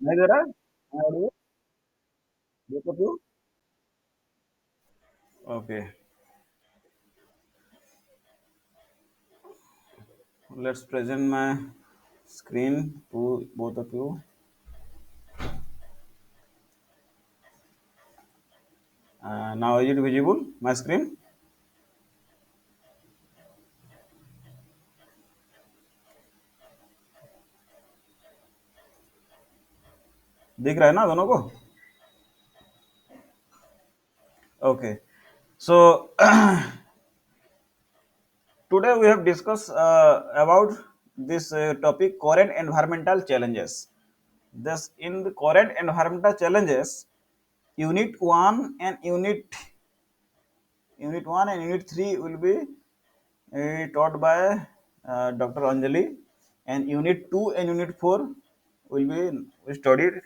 नहीं दे रहा है? ऑडियो देखो तू। Okay, let's present my screen to both of you. Now is it visible my screen? दिख रहा है ना दोनों को? Okay, so today we have discussed about this topic current environmental challenges. Thus, in the current environmental challenges, Unit 1 and Unit 1 and Unit 3 will be taught by Dr. Anjali, and Unit 2 and Unit 4 will be studied.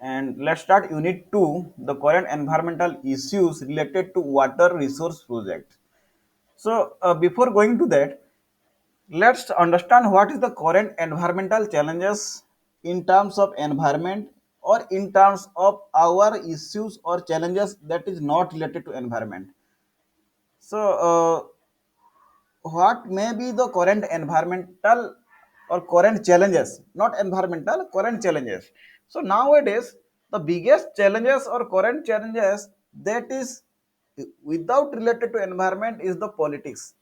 And let's start Unit 2, the current environmental issues related to water resource project. So, before going to that, let's understand what is the current environmental challenges in terms of environment or in terms of our issues or challenges that is not related to environment. So, what may be the current environmental or current challenges, not environmental, current challenges. So nowadays the biggest challenges or current challenges that is without related to environment is the politics.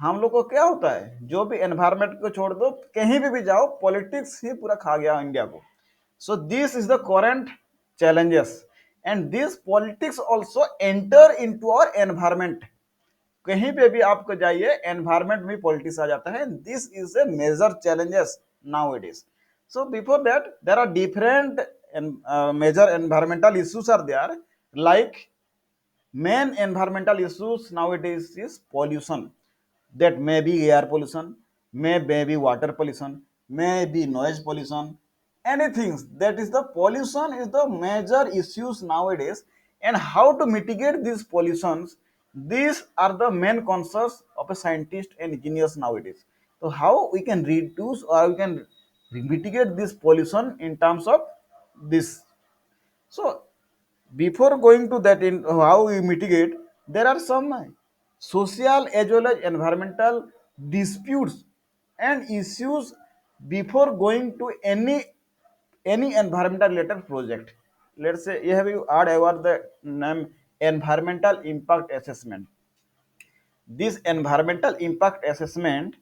हम लोग को क्या होता है, जो भी environment को छोड़ दो, कहीं भी जाओ, पॉलिटिक्स ही पूरा खा गया इंडिया को. So this is the current challenges, and this politics also enter into our environment. कहीं पे भी आपको जाइए, एनवायरमेंट में पॉलिटिक्स आ जाता है. This is a major challenges now it is. So before that there are different major environmental issues are there, like main environmental issues nowadays is pollution. That may be air pollution, may be water pollution, may be noise pollution, anything. That is the pollution is the major issues nowadays. And how to mitigate these pollutions, these are the main concerns of a scientist and engineers nowadays. So how we can reduce or we can mitigate this pollution in terms of this. So before going to that, in how we mitigate, there are some social as well as environmental disputes and issues before going to any environmental related project. Let's say you have you add over the name environmental impact assessment. This environmental impact assessment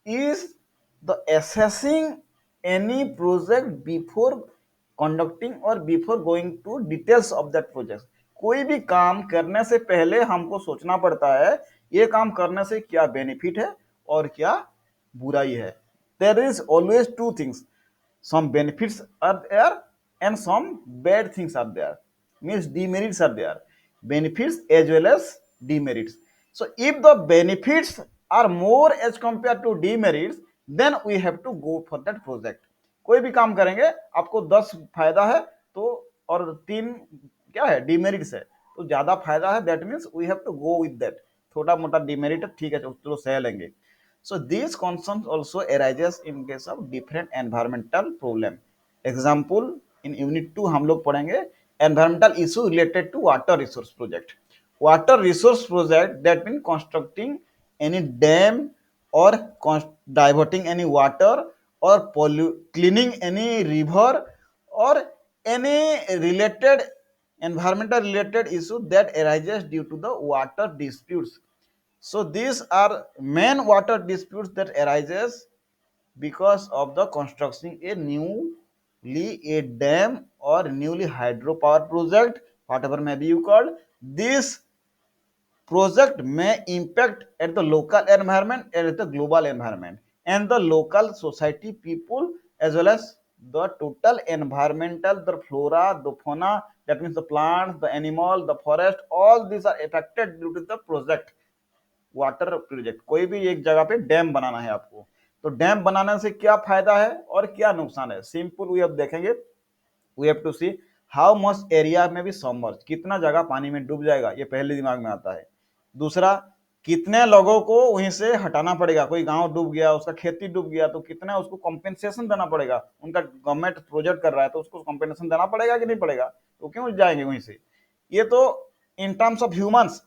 is the assessing any project before conducting or before going to details of that project. कोई भी काम करने से पहले हमको सोचना पड़ता है, ये काम करने से क्या बेनिफिट है और क्या बुराई है. There is always two things. Some benefits are there and some bad things are there, means demerits are there, benefits as well as demerits. So if the benefits are more as compared to demerits, then we have to go for that project. कोई भी काम करेंगे, आपको 10 फायदा है तो और 3 क्या है, डिमेरिट्स है, तो ज्यादा फायदा है, that means we have to go with that. छोटा मोटा डिमेरिट ठीक है, चलो सह लेंगे. So these concerns also arises in case of different environmental problem. Example in unit 2 हम लोग पढ़ेंगे environmental issue related to water resource project. Water resource project that means constructing any dam or diverting any water or cleaning any river or any related environmental related issue that arises due to the water disputes. So these are main water disputes that arises because of the construction a newly a dam or newly hydropower project, whatever may be you called. This project may impact at the local environment and at the global environment and the local society people as well as the total environmental, the flora, the fauna, that means the plants, the animal, the forest, all these are affected due to the project. Water project, कोई भी एक जगह पे dam बनाना है आपको, तो dam बनाने से क्या फायदा है और क्या नुकसान है, सिंपल वे अब देखेंगे. We have to see how much area में भी सबमर्ज, कितना जगह पानी में डूब जाएगा, ये पहले दिमाग में आता है. दूसरा, कितने लोगों को वहीं से हटाना पड़ेगा, कोई गांव डूब गया, उसका खेती डूब गया, तो कितना उसको कॉम्पेंसेशन देना पड़ेगा, उनका गवर्नमेंट प्रोजेक्ट कर रहा है तो उसको कॉम्पेंसेशन देना पड़ेगा कि नहीं पड़ेगा, तो क्यों जाएंगे वहीं से। ये तो इन terms of humans,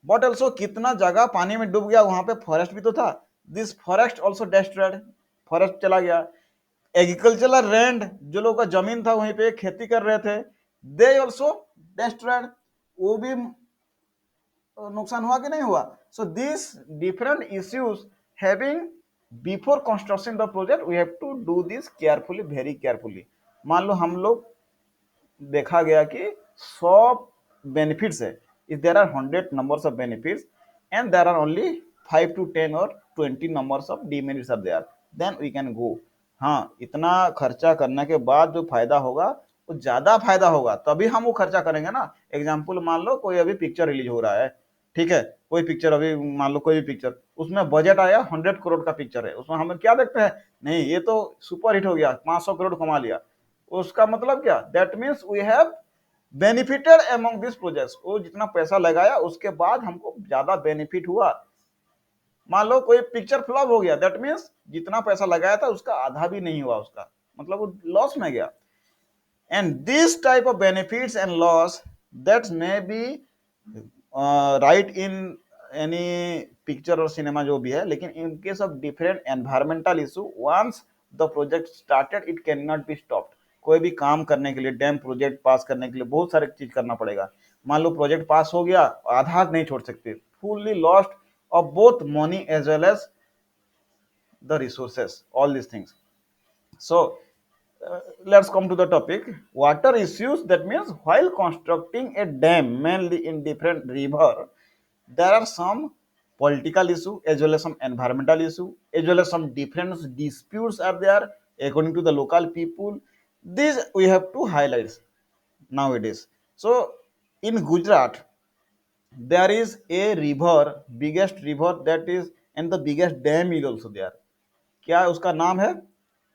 but also कितना जगह पानी में डूब गया, वहां पे फॉरेस्ट भी तो था, this forest also destroyed, forest चला गया। एग्रीकल्चरल लैंड, जो लोगों का जमीन था वहीं पे खेती कर रहे थे, दे ऑल्सो डेस्ट्रॉयड, वो भी नुकसान हुआ कि नहीं हुआ। So this different issues having before construction the project we have to do this carefully, very carefully. मान लो हम लोग देखा गया कि 100 बेनिफिट्स है, if there are 100 numbers of benefits and there are only 5 to 10 और 20 numbers of demerits are there, then we can go. हाँ, इतना खर्चा करने के बाद जो फायदा होगा वो ज्यादा फायदा होगा, तभी हम वो खर्चा करेंगे ना। एग्जाम्पल मान लो कोई अभी पिक्चर रिलीज हो रहा है, ठीक है, कोई पिक्चर अभी मान लो, कोई भी पिक्चर, उसमें बजट आया 100 करोड़ का पिक्चर है, उसमें हम क्या देखते हैं, नहीं ये तो सुपर हिट हो गया, 500 करोड़ कमा लिया, उसका मतलब क्या, that means we have benefited among this project, वो जितना पैसा लगाया उसके बाद हमको ज्यादा बेनिफिट हुआ। मान लो कोई पिक्चर फ्लॉप हो गया, दैट मीन्स जितना पैसा लगाया था उसका आधा भी नहीं हुआ, उसका मतलब वो लॉस में गया। And this type of benefits and loss that may be right in any picture और सिनेमा जो भी है, लेकिन in case of different environmental issue, once the project started it can not be stopped. कोई भी काम करने के लिए, डैम प्रोजेक्ट पास करने के लिए बहुत सारे चीज करना पड़ेगा। मान लो प्रोजेक्ट पास हो गया, आधा नहीं छोड़ सकते, fully lost of both money as well as the resources, all these things. So let's come to the topic, water issues. That means while constructing a dam mainly in different river, there are some political issue as well as some environmental issue as well as some different disputes are there according to the local people. These we have to highlight nowadays. So in Gujarat there is a river, biggest river, that is, and the biggest dam is also there. क्या है उसका नाम है,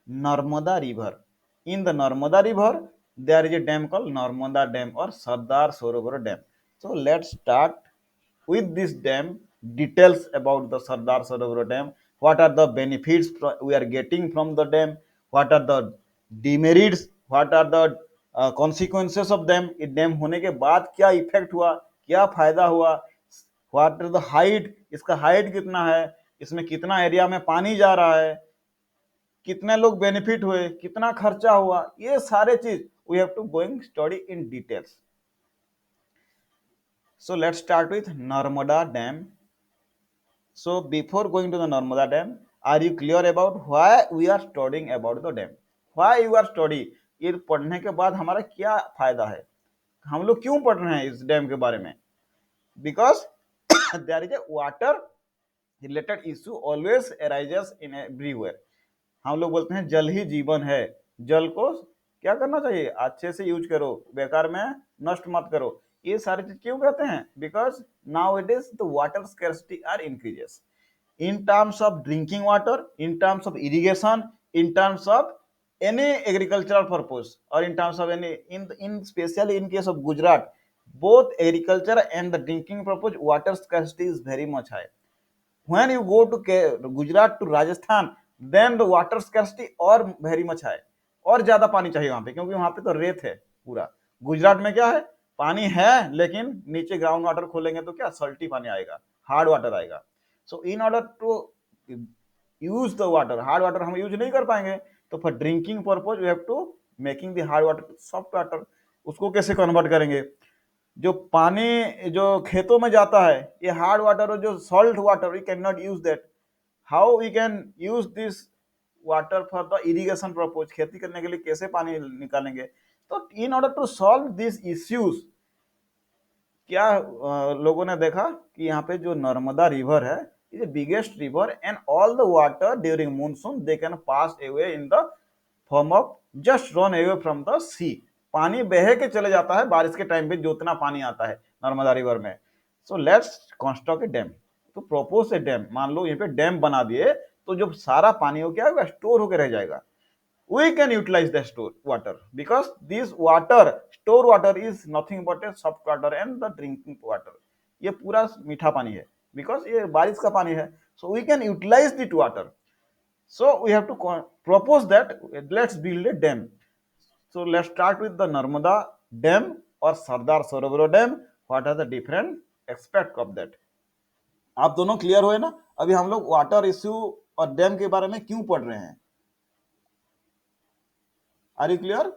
Narmada river. In the Narmada river there is a dam called Narmada dam और Sardar Sarovar dam. So let's start with this dam, details about the Sardar Sarovar Dam, what are the benefits we are getting from the dam, what are the demerits, what are the consequences of them, ये dam होने के बाद क्या effect हुआ, क्या फायदा हुआ, what are the height, इसका हाइट कितना है, इसमें कितना एरिया में पानी जा रहा है, कितने लोग बेनिफिट हुए, कितना खर्चा हुआ, ये सारे चीज we have to going study in details. So let's start with Narmada Dam. So before going to the Narmada Dam, are you clear about why we are studying about the dam? Why you are study? ये पढ़ने के बाद हमारा क्या फायदा है, हम लोग क्यों पढ़ रहे हैं इस डैम के बारे में? Because there is a water related issue always arises in everywhere. हम लोग बोलते हैं जल ही जीवन है, जल को क्या करना चाहिए, अच्छे से यूज करो, बेकार में नष्ट मत करो। ये सारी चीज क्यों कहते हैं? Because now it is the water scarcity are increases in terms of drinking water, in terms of irrigation, in terms of any agricultural purpose, or in terms of any in specially in case of Gujarat, both agriculture and the drinking purpose water scarcity is very much high. When you go to Gujarat to Rajasthan, then the water scarcity और very much high, और ज्यादा पानी चाहिए वहां पे, क्योंकि वहां पे तो रेत है पूरा। गुजरात में क्या है, पानी है लेकिन नीचे ग्राउंड वाटर खोलेंगे तो क्या सल्टी पानी आएगा, हार्ड वाटर आएगा। So in order to use the water, hard water हम यूज नहीं कर पाएंगे, तो for drinking purpose we have to making the hard water soft water. उसको कैसे कन्वर्ट करेंगे, जो पानी जो खेतों में जाता है ये हार्ड वाटर और जो salt water we can not use that, how we can use this water for the irrigation purpose, खेती करने के लिए कैसे पानी निकालेंगे। तो in order to solve this issues, क्या लोगों ने देखा कि यहाँ पे जो नर्मदा रिवर है is biggest river and all the water during monsoon they can pass away in the form of just run away from the sea. पानी बह के चले जाता है बारिश के टाइम पे, जो उतना पानी आता है नर्मदा रिवर में। So let's construct A dam, तो प्रपोज ए डैम, मान लो यहाँ पे डैम बना दिए तो जो सारा पानी हो क्या होगा, स्टोर होकर रह जाएगा। We can utilize the store water because this water, store water is nothing but a soft water and the drinking water, ये पूरा मीठा पानी है, बिकॉज ये बारिश का पानी है, so we can utilise that water. So we have to propose that let's build a dam. So let's start with the Narmada Dam or Sardar Sarovar Dam. What are the different aspects of that? आप दोनों clear हुए ना? अभी हम लोग water issue और dam के बारे में क्यों पढ़ रहे हैं? Are you clear?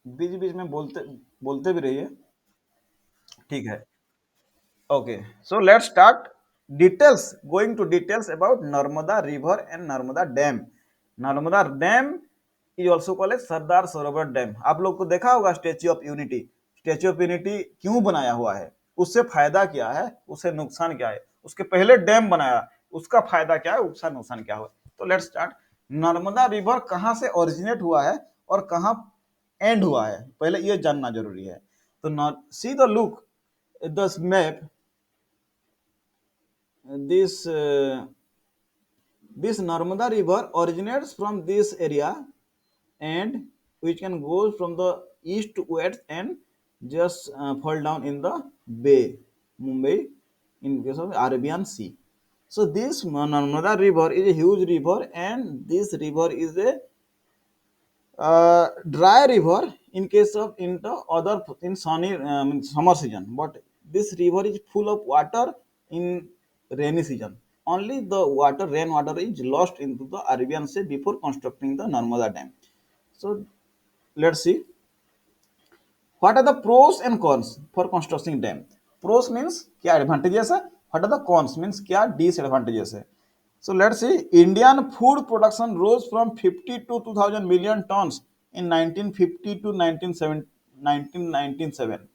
बीच बीच में बोलते बोलते भी रहिए. ठीक है. Okay, so let's start details. Going to details about Narmada River and Narmada Dam. Narmada Dam is also called as Sardar Sarovar Dam. आप लोग को देखा होगा statue of unity. Statue of unity क्यों बनाया हुआ है? उससे फायदा क्या है? उससे नुकसान क्या है? उसके पहले डैम बनाया, उसका फायदा क्या है? उसका नुकसान क्या है? तो लेट्स स्टार्ट. नर्मदा रिवर कहाँ से ओरिजिनेट हुआ है और कहाँ एंड हुआ है, पहले ये जानना जरूरी है. तो see the look the map. This Narmada river originates from this area, and which can go from the east to west and just fall down in the bay, Mumbai, in case of Arabian Sea. So this Narmada river is a huge river, and this river is a dry river in case of in the other in sunny summer season, but this river is full of water in rainy season. Only the water rainwater is lost into the Arabian Sea before constructing the Narmada Dam. So let's see what are the pros and cons for constructing dam. Pros means क्या advantages है, what are the cons means क्या disadvantages है. So let's see, Indian food production rose from 50 to 2000 million tons in 1950 to 1997.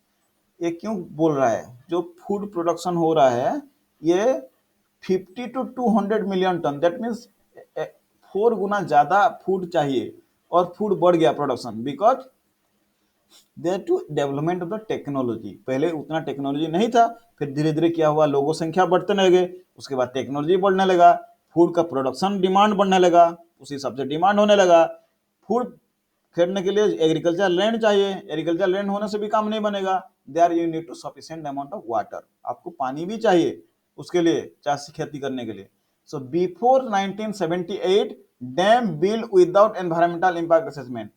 ये क्यों बोल रहा है? जो फूड प्रोडक्शन हो रहा है ये 50 to 200 million ton, that means 4 गुना ज्यादा फूड चाहिए और फूड बढ़ गया production because there to development of the technology. पहले उतना टेक्नोलॉजी नहीं था, फिर धीरे धीरे क्या हुआ, लोगों संख्या बढ़ते लगे, उसके बाद टेक्नोलॉजी बढ़ने लगा, फूड का प्रोडक्शन डिमांड बढ़ने लगा, उसी हिसाब से डिमांड होने लगा. फूड खरीदने के लिए एग्रीकल्चर लैंड चाहिए, एग्रीकल्चर लैंड होने से भी काम नहीं बनेगा. There you need to sufficient amount of water. आपको पानी भी चाहिए उसके लिए, चाषी खेती करने के लिए. So before 1978 dam build without environmental impact assessment.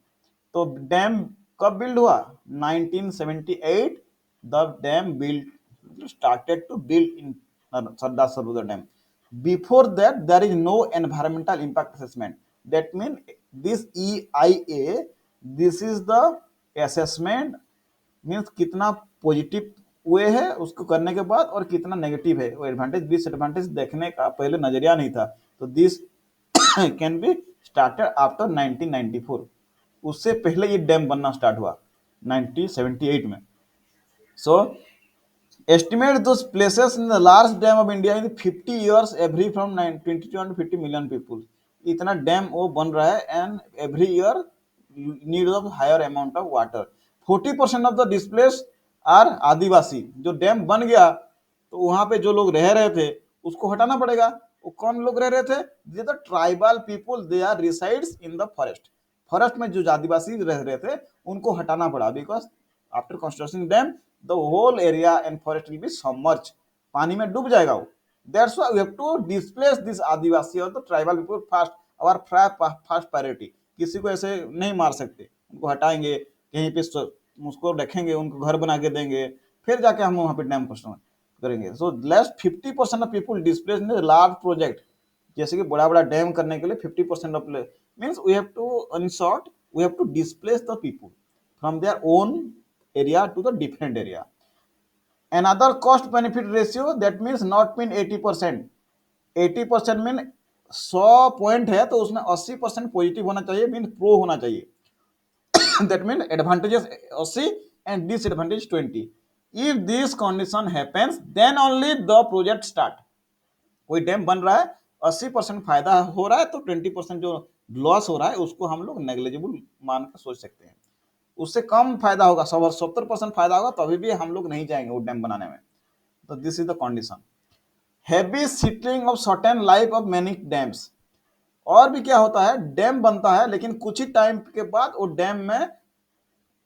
तो डैम कब बिल्ड हुआ? 1978 the dam build started to build in Sardar Sarovar dam. Before that, there is no environmental impact assessment. That means this EIA, this is the assessment, means कितना positive way है उसको करने के बाद और कितना नेगेटिव है, वो एडवांटेज डिसएडवांटेज देखने का पहले नजरिया नहीं था. तो this can be started after 1994. उससे पहले ये डैम बनना स्टार्ट हुआ 1978 में. सो estimate those places in the large dam of India in 50 years every from 22 to 50 million people. इतना डैम वो बन रहा है and every year need of higher amount of water. 40% of the displace are Adivasi. जो dam बन गया तो वहां पे जो लोग रह रहे थे उसको हटाना पड़ेगा. वो कौन लोग रह रहे थे? The tribal people, they are resides in the forest. Forest में जो आदिवासी रह रहे थे उनको हटाना पड़ा because after construction dam the whole area and forest will be submerged. पानी में डूब जाएगा वो. That's why we have to displace this आदिवासी और the tribal people first. Our first priority. किसी को ऐसे नहीं मार सकते, उनको हटाएंगे कहीं पे उसको रखेंगे, उनको घर बना के देंगे, फिर जाके हम वहाँ पे डैम कंस्ट्रक्ट करेंगे. So less 50% of people displaced in a large project. जैसे कि बड़ा बड़ा डैम करने के लिए 50% of means we have to, in short, we have to displace the people from their own area to the different area. Another cost benefit ratio, that means not mean 80%. 80% mean 100 point है तो उसमें 80% positive होना चाहिए, mean pro होना चाहिए. That mean advantages 80 and disadvantage 20. If this condition happens then only the project start. कोई dam बन रहा है, 80% फायदा हो रहा है तो 20% जो लॉस हो रहा है उसको हम लोग नेग्लिजिबल मान कर सोच सकते हैं. उससे कम फायदा होगा, 70% फायदा होगा, तो अभी भी हम लोग नहीं जाएंगे वो डैम बनाने में. तो this is the condition. Heavy silting of certain life of many dams. और भी क्या होता है, डैम बनता है लेकिन कुछ ही टाइम के बाद वो डैम में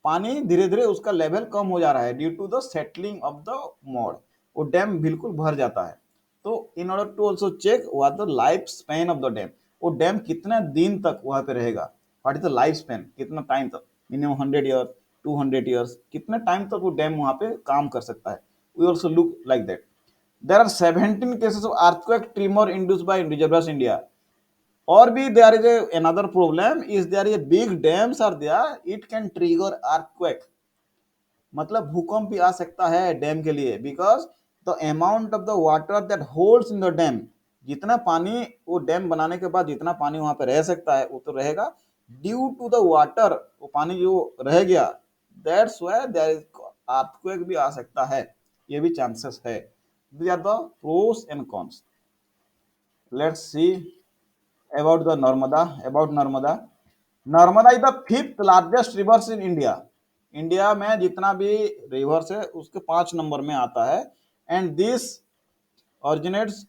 पानी धीरे धीरे उसका लेवल कम हो जा रहा है due to the settling of the mud, वो डैम बिल्कुल भर जाता है। तो in order to also check what the life span of the dam, वो डैम कितने दिन तक वहां पे रहेगा, what is the life span, कितना टाइम तक, मिनिमम 100 ईयर, 200 ईयर्स, कितने टाइम तक वो डैम वहां पे काम कर सकता है। We also look like that. There are 17 cases of earthquake trimmer induced by reservoirs India. और भी there is a another problem is there is a big dams are there, it can trigger earthquake, मतलब भूकंप भी आ सकता है dam के लिए, because the amount of the water that holds in the dam, जितना पानी वो डैम बनाने के बाद जितना पानी वहां पे रह सकता है वो तो रहेगा, ड्यू टू द वाटर, वो पानी जो रह गया, that's why there is earthquake भी आ सकता है, ये भी चांसेस है। These are the pros and cons. Let's see about the Narmada. About Narmada, Narmada is the fifth largest rivers in India. India में जितना भी रिवर्स है उसके 5 नंबर में आता है। And this originates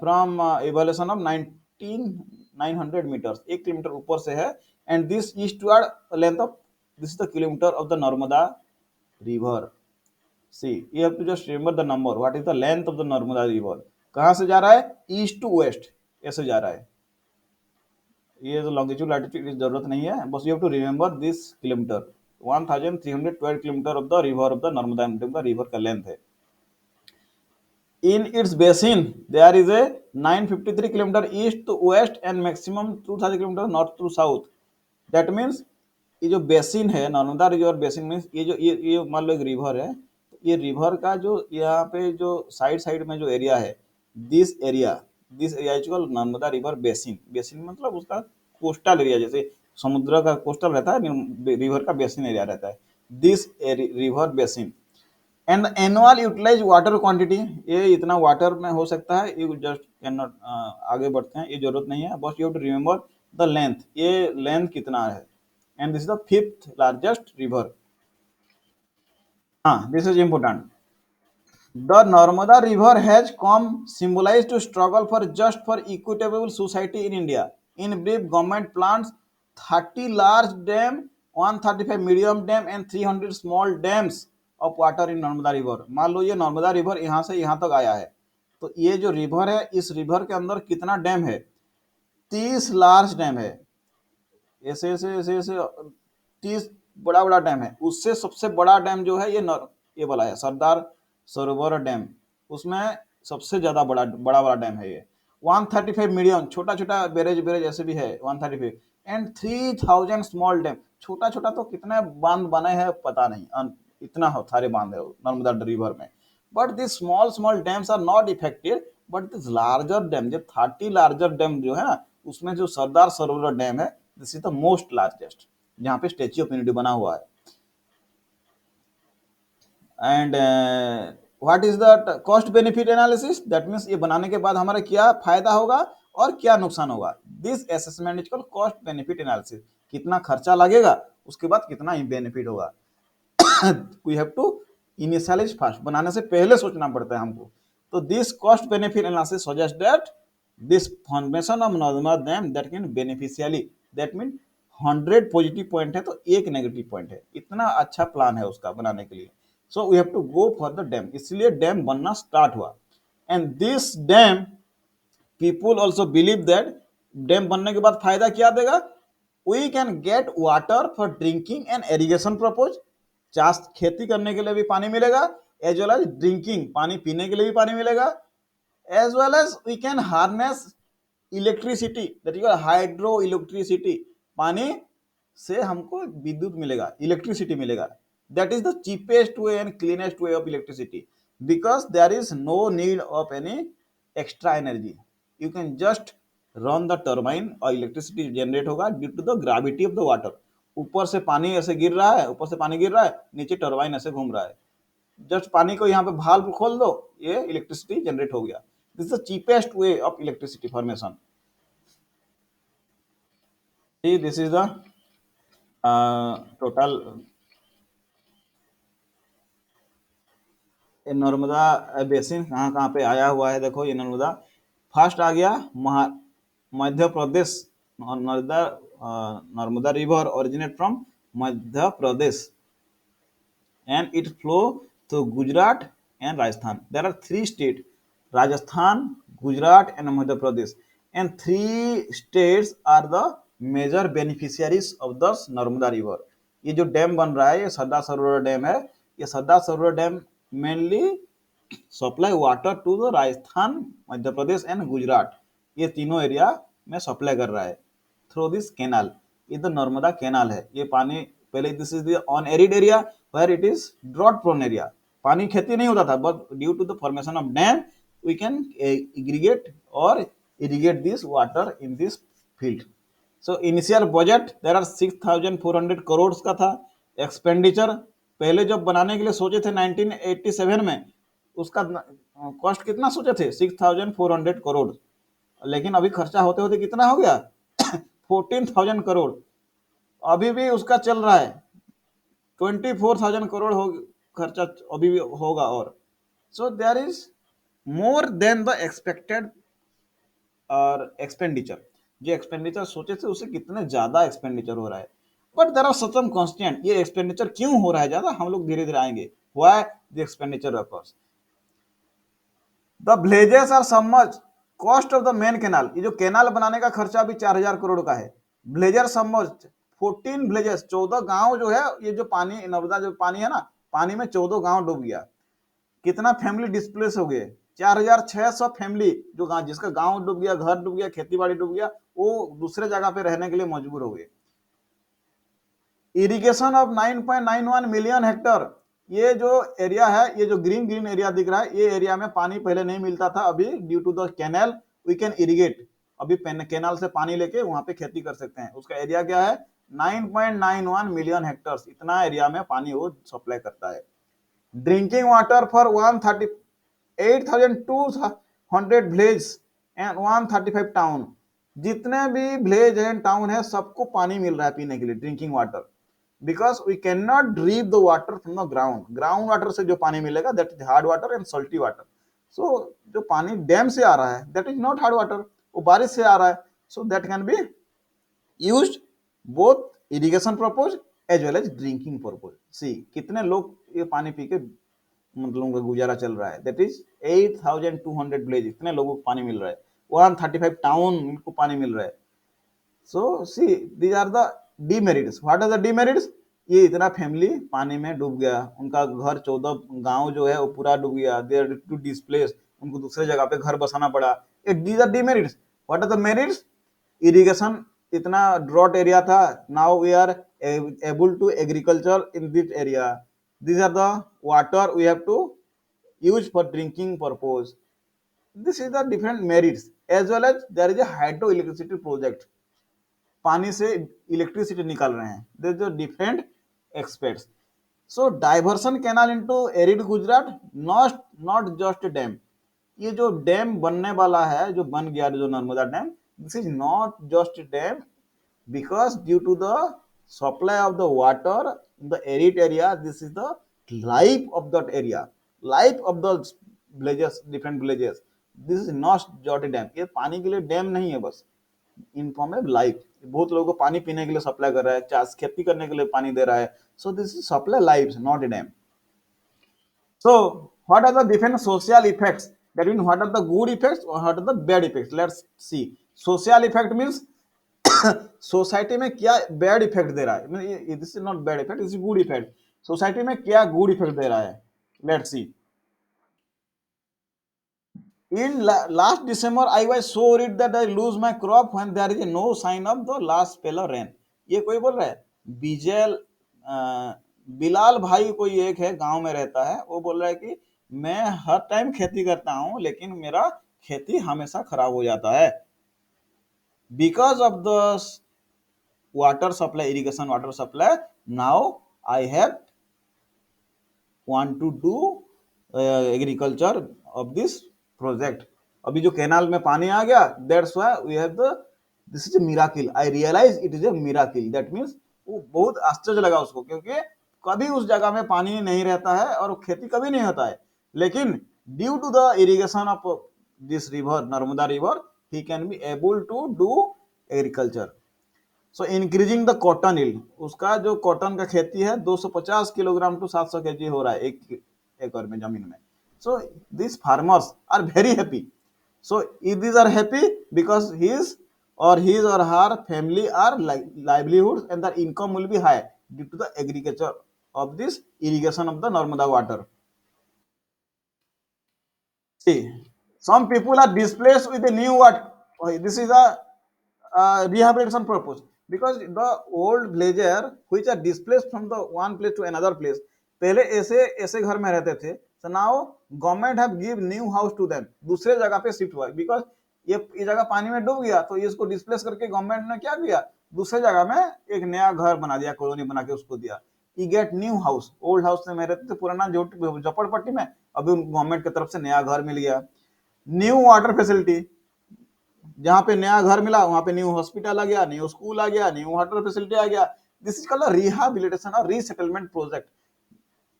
from evolution of 900 metres, 1 kilometre ऊपर से है। And this eastward length of, this is the kilometre of the Narmada river. See you have to just remember the number, what is the length of the Narmada river, कहाँ से जा रहा है, east to waste ऐसे जा रहा है। ये जो लॉन्गिट्यूड लैटिट्यूड की जरूरत नहीं है, बस you have to remember this kilometre, 1312 kilometre of the river of the Narmada का रिवर का लेंथ है। In its basin there is a 953 kilometre east to west and maximum 2000 kilometre north to south. That means ये जो basin है Narmada river basin means ये जो ये मान लो एक रिवर है, ये रिवर का जो यहाँ पे जो साइड साइड में जो एरिया है, this area, this area is called Narmada river basin. Basin मतलब उसका कोस्टल एरिया, जैसे समुद्र का कोस्टल रहता है, रिवर का बेसिन एरिया रहता है, this river basin. And annual utilise water quantity, ये इतना वाटर में हो सकता है, यू जस्ट कैन नॉट, आगे बढ़ते हैं, ये जरूरत नहीं है, बस you have to remember the length, ये लेंथ कितना है। And this is the fifth largest river. हाँ, this is important. The Narmada River has come symbolized to struggle for just for equitable society in India. In brief, government plans 30 large dam, 135 medium dam and 300 small dams of water in Narmada River. मान लो ये Narmada river यहाँ से यहाँ तक आया है, तो ये जो रिवर है इस रिवर के अंदर कितना डैम है, 30 लार्ज डैम है, ऐसे ऐसे ऐसे ऐसे 30 बड़ा बड़ा डैम है। उससे सबसे बड़ा डैम जो है ये वाला है सरदार सरोवर डैम, उसमें सबसे ज्यादा बड़ा बड़ा वाला डैम है ये। 135 मिलियन, छोटा छोटा बैरेज बैरेज ऐसे भी है 135, एंड 3000 स्मॉल डैम, छोटा छोटा तो कितने बांध बने हैं पता नहीं, इतना हो सारे बांध है नर्मदा रिवर में। But this small small dams are not affected, but this larger dam, जो 30 लार्जर डैम जो है ना, उसमें जो सरदार सरोवर डैम है, this is the most largest, जहाँ पे स्टेच्यू ऑफ यूनिटी बना हुआ है। And what is the cost benefit analysis, that means ये बनाने के बाद हमारा क्या फायदा होगा और क्या नुकसान होगा। This assessment is called cost benefit analysis, कितना खर्चा लगेगा उसके बाद कितना ही बेनिफिट होगा। We have to initialise first, बनाने से पहले सोचना पड़ता है हमको। तो this cost benefit analysis suggest that this formation of Narmada dam that can beneficially, that mean 100 positive point है तो एक नेगेटिव पॉइंट है, इतना अच्छा प्लान है उसका बनाने के लिए। So we have to go for the dam, इसलिए डैम बनना स्टार्ट हुआ। And this dam people also believe that dam बनने के बाद फायदा क्या देगा, we can get water for drinking and irrigation purpose, चाष खेती करने के लिए भी पानी मिलेगा, एज वेल एज ड्रिंकिंग पानी पीने के लिए भी पानी मिलेगा, as well as we can harness electricity, that is hydro electricity, पानी से हमको विद्युत मिलेगा, इलेक्ट्रिसिटी मिलेगा। That is the cheapest way and cleanest way of electricity, because there is no need of any extra energy, you can just run the turbine और electricity generate होगा due to the gravity of the water. ऊपर से पानी ऐसे गिर रहा है, ऊपर से पानी गिर रहा है, नीचे टर्बाइन ऐसे घूम रहा है, जस्ट पानी को यहाँ पे भाल्व खोल दो, ये इलेक्ट्रिसिटी जनरेट हो गया। This is the cheapest way of electricity formation. This is the total Narmada basin कहाँ कहाँ पे आया हुआ है, देखो ये नर्मदा फर्स्ट आ गया Madhya Pradesh, Narmada Narmada river originate from Madhya Pradesh, and it flow to Gujarat and Rajasthan. There are three states: Rajasthan, Gujarat, and Madhya Pradesh. And three states are the major beneficiaries of the Narmada River. ये जो dam बन रहा है, ये Sardar Sarovar dam है. ये Sardar Sarovar dam mainly supply water to the Rajasthan, Madhya Pradesh and Gujarat. ये तीनों एरिया में सप्लाई कर रहा है थ्रू दिस कैनाल. ये तो नर्मदा कैनाल है. ये पानी पहले this is the on arid area where it is drought prone area. पानी खेती नहीं होता था, but due to the formation of dam we can aggregate और irrigate this water in this field. So initial budget there are 6,400 crore का था. Expenditure पहले जब बनाने के लिए सोचे थे 1987 में, उसका कॉस्ट कितना सोचे थे? 6,400 करोड़. लेकिन अभी खर्चा होते होते कितना हो गया? 14,000 करोड़. अभी भी उसका चल रहा है. 24,000 करोड़ हो खर्चा अभी भी होगा. और so there is more than the expected और एक्सपेंडिचर. जो एक्सपेंडिचर सोचे थे उससे कितने ज्यादा एक्सपेंडिचर हो रहा है. But there are some constant. ये एक्सपेंडिचर क्यों हो रहा है ज्यादा, हम लोग धीरे धीरे आएंगे. Why the expenditure offers. The villages are submerge. Cost of the main canal. ये जो कैनाल बनाने का खर्चा भी 4,000 करोड़ का है. विलेजर सबमर्ज 14 विलेजेस, 14 गांव जो है, ये जो पानी नर्मदा जो पानी है ना, पानी में 14 गांव डूब गया. कितना फैमिली डिस्प्लेस हो गए? 4,600 फैमिली, जो गांव जिसका गांव डूब गया, घर डूब गया, खेती बाड़ी डूब गया, वो दूसरे जगह पे रहने के लिए मजबूर हो गए. Irrigation of 9.91 million Hector. ये जो एरिया है, ये जो ग्रीन ग्रीन एरिया दिख रहा है, ये एरिया में पानी पहले नहीं मिलता था. अभी due to the canal we can irrigate. अभी कैनाल से पानी लेके वहां पे खेती कर सकते हैं. उसका एरिया क्या है? 9.91 मिलियन हेक्टर्स. इतना एरिया में पानी वो सप्लाई करता है. Drinking water for 8,200 village and 135 town. जितने भी विलेज एंड टाउन है, सबको पानी मिल रहा है पीने के लिए, drinking water. Because we can not drive the water from the ground. Ground water से जो पानी मिलेगा that is hard water and salty water. So जो पानी डैम से आ रहा है that is not hard water, वो बारिश से आ रहा है. So that can be used both irrigation purpose as well as drinking purpose. See कितने लोग ये पानी पी के मतलब गुजारा चल रहा है. दैट इज 8,200 विलेज, इतने लोगों को पानी मिल रहा है. 135 टाउन इनको पानी मिल रहा है. So see these are the demerits. What are the demerits? ये इतना फैमिली पानी में डूब गया, उनका घर 14 गांव जो है वो पूरा डूब गया. दे आर टू डिस्प्लेस, उनको दूसरे जगह पे घर बसाना पड़ा. These are demerits. What are the merits? Irrigation इतना ड्रॉट एरिया था, now we are able to agriculture in this area. These are the water we have to use for drinking purpose. This is the different merits. As well as there is a hydroelectricity project. पानी से electricity निकाल रहे हैं. There is a different aspects. So diversion canal into arid Gujarat, not just a dam. ये जो dam बनने वाला है, जो बन गया जो Narmada dam, this is not just a dam because due to the supply of the water in the arid area, this is the life of that area, life of the villages, different villages. This is not just a dam. ये पानी के लिए dam नहीं है, बस in form of life. बहुत लोगों को पानी पीने के लिए सप्लाई कर रहा है, चाष खेती करने के लिए पानी दे रहा है. So this is supply life, not a dam. So, what are the different social effects? That means what are the good effects or what are the bad effects? Let's see. Social effect means society में क्या bad effect दे रहा है. This is not bad effect, this is good effect. Society में क्या good effect दे रहा है? Let's see. In last December, I was so worried that I lose my crop when there is no sign of the last spell of rain. ये कोई बोल रहा है, बिजल बिलाल भाई कोई एक है, गांव में रहता है. वो बोल रहा है कि मैं हर टाइम खेती करता हूं लेकिन मेरा खेती हमेशा खराब हो जाता है. Because of the water supply, irrigation water supply, now I have want to do agriculture of this project. अभी जो कैनाल में पानी आ गया, that's why we have the this is a miracle. I realize it is a miracle. That means वो बहुत आश्चर्य लगा उसको, क्योंकि कभी उस जगह में पानी नहीं रहता है और खेती कभी नहीं होता है. लेकिन due to the irrigation of this river, Narmada river, he can be able to do agriculture. So increasing the cotton yield, उसका जो कॉटन का खेती है 250 किलोग्राम टू 700 केजी हो रहा है एक एकड़ में जमीन में. So this farmers are very happy. So if these are happy because his or her family are livelihoods and the income will be high due to the agriculture of this irrigation of the Narmada water. See, some people are displaced with a new what? This is a rehabilitation purpose because the old villager which are displaced from the one place to another place. पहले ऐसे ऐसे घर में रहते थे. So now government have give new house to them. दूसरे जगह पे शिफ्ट हुआ because ये जगह पानी में डूब गया तो इसको डिस्प्लेस करके गवर्नमेंट ने क्या किया, दूसरे जगह में एक नया घर बना दिया, कॉलोनी बना के उसको दिया. ई get new house. Old house में रहते थे पुराना झोपड़पट्टी में, अभी गवर्नमेंट की तरफ से नया घर मिल गया. न्यू वाटर फैसिलिटी, जहां पे नया घर मिला वहां पे न्यू हॉस्पिटल आ गया, न्यू स्कूल आ गया, न्यू वाटर फैसिलिटी आ गया. दिस इज कॉल्ड रिहेबिलिटेशन और resettlement project.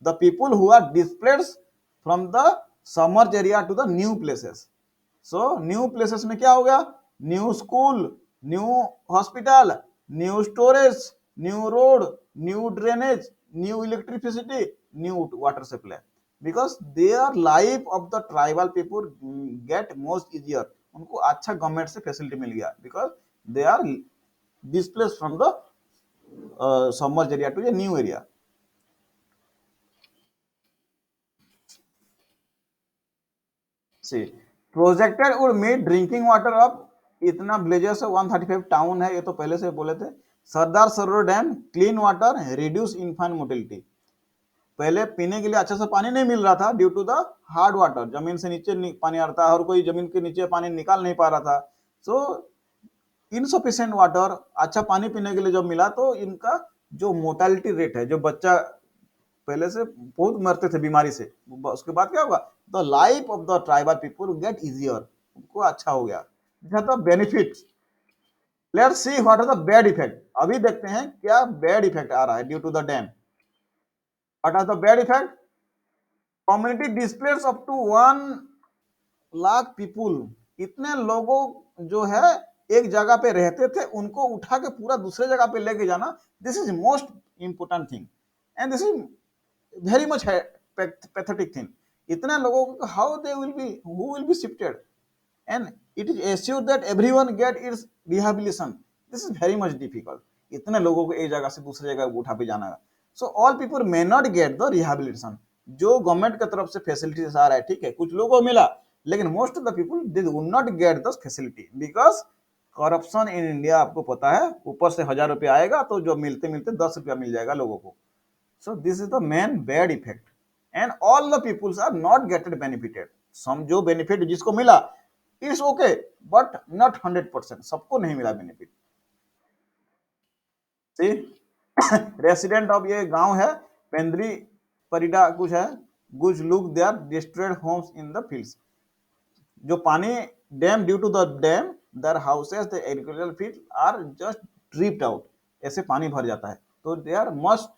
The people who are displaced from the submerge area to the new places. So new places में क्या हो गया, new school, new hospital, new storage, new road, new drainage, new electricity, new water supply. Because their life of the tribal people get most easier. उनको अच्छा government से facility मिल गया because they are displace from the submerge area to a new area. See projected would made drinking water of इतना villages है 135 town है, ये तो पहले से बोले थे. सरदार Sarovar dam clean water reduce infant mortality. पहले पीने के लिए अच्छा सा पानी नहीं मिल रहा था due to the hard water, जमीन से नीचे पानी आ रहा था, हर कोई जमीन के नीचे पानी निकाल नहीं पा रहा था. सो इनसफिशियंट वाटर, अच्छा पानी पीने के लिए जब मिला तो इनका जो मोर्टेलिटी रेट है, जो बच्चा पहले से बहुत मरते थे बीमारी से, उसके बाद क्या होगा, the life of the tribal people get easier, उनको अच्छा हो गया. Benefit. Let's see what are the bad effect. अभी देखते हैं क्या बैड इफेक्ट आ रहा है due to the dam. What are the bad effect? Community displace up to 1 lakh people. इतने लोगों जो है एक जगह पे रहते थे उनको उठा के पूरा दूसरे जगह पे लेके जाना, this is most important thing and this is very much pathetic thing. इतने लोगों को how they will be, who will be shifted and it is assured that everyone get its rehabilitation. This is very much difficult. इतने लोगों को एक जगह से दूसरे जगह उठा पे जाना है. So all people may not get the rehabilitation. जो गवर्नमेंट की तरफ से फैसिलिटीज आ रहा है, ठीक है, कुछ लोगों को मिला, लेकिन most of the people they would not get the facility because corruption in India आपको पता है, ऊपर से 1000 रुपया आएगा तो जो मिलते मिलते 10 रुपया मिल जाएगा लोगों को. So this is the main bad effect and all the peoples are not getting benefited. some जो बेनिफिट जिसको मिला इट्स ओके बट नॉट 100%, सबको नहीं मिला बेनिफिट. सी रेसिडेंट ऑफ ये गांव है पेंद्री परिडा कुछ है, कुछ लोग they are destroyed homes in the fields. जो पानी dam due to the dam their houses the agricultural field are just dripped out. ऐसे पानी भर जाता है तो दे आर मस्ट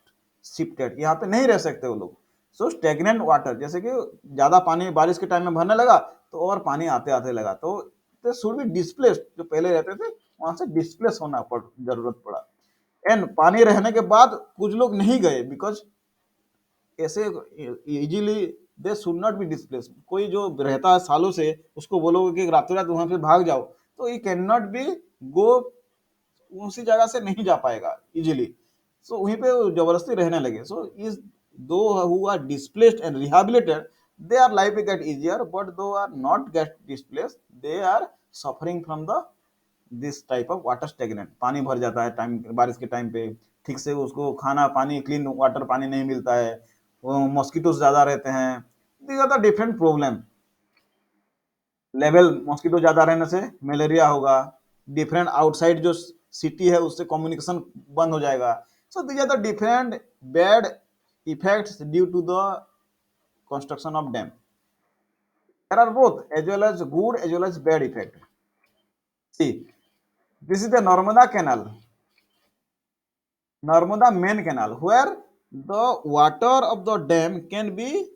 शिफ्टेड, यहाँ पे नहीं रह सकते वो लोग. सो स्टेगनेंट वाटर, जैसे कि ज्यादा पानी बारिश के टाइम में भरने लगा तो और पानी आते आते लगा तो दे शुड बी डिस्प्लेस्ड. जो पहले रहते थे वहां से डिस्प्लेस होना जरूरत पड़ा. एंड पानी रहने के बाद कुछ लोग नहीं गए बिकॉज ऐसे easily they should not be displace. कोई जो रहता है सालों से उसको बोलोगे कि रातों रात वहां से भाग जाओ तो ये कैन नॉट बी गो, उसी जगह से नहीं जा पाएगा इजीली. सो वहीं पे जबरदस्ती रहने लगे. So is those who are displaced and rehabilitated their life will get easier, but those are not get displaced, they are suffering from the this type of water stagnant. पानी भर जाता है टाइम बारिश के टाइम पे, ठीक से उसको खाना पानी क्लीन वाटर पानी नहीं मिलता है, मॉस्किटोस ज्यादा रहते हैं. These are the different problem. Level mosquito ज्यादा रहने से मलेरिया होगा, डिफरेंट आउटसाइड जो सिटी है उससे कम्युनिकेशन बंद हो जाएगा. So these are the different bad effects due to the construction of dam. There are both as well as good as well as bad effect. See, this is the Narmada canal, Narmada main canal, where the water of the dam can be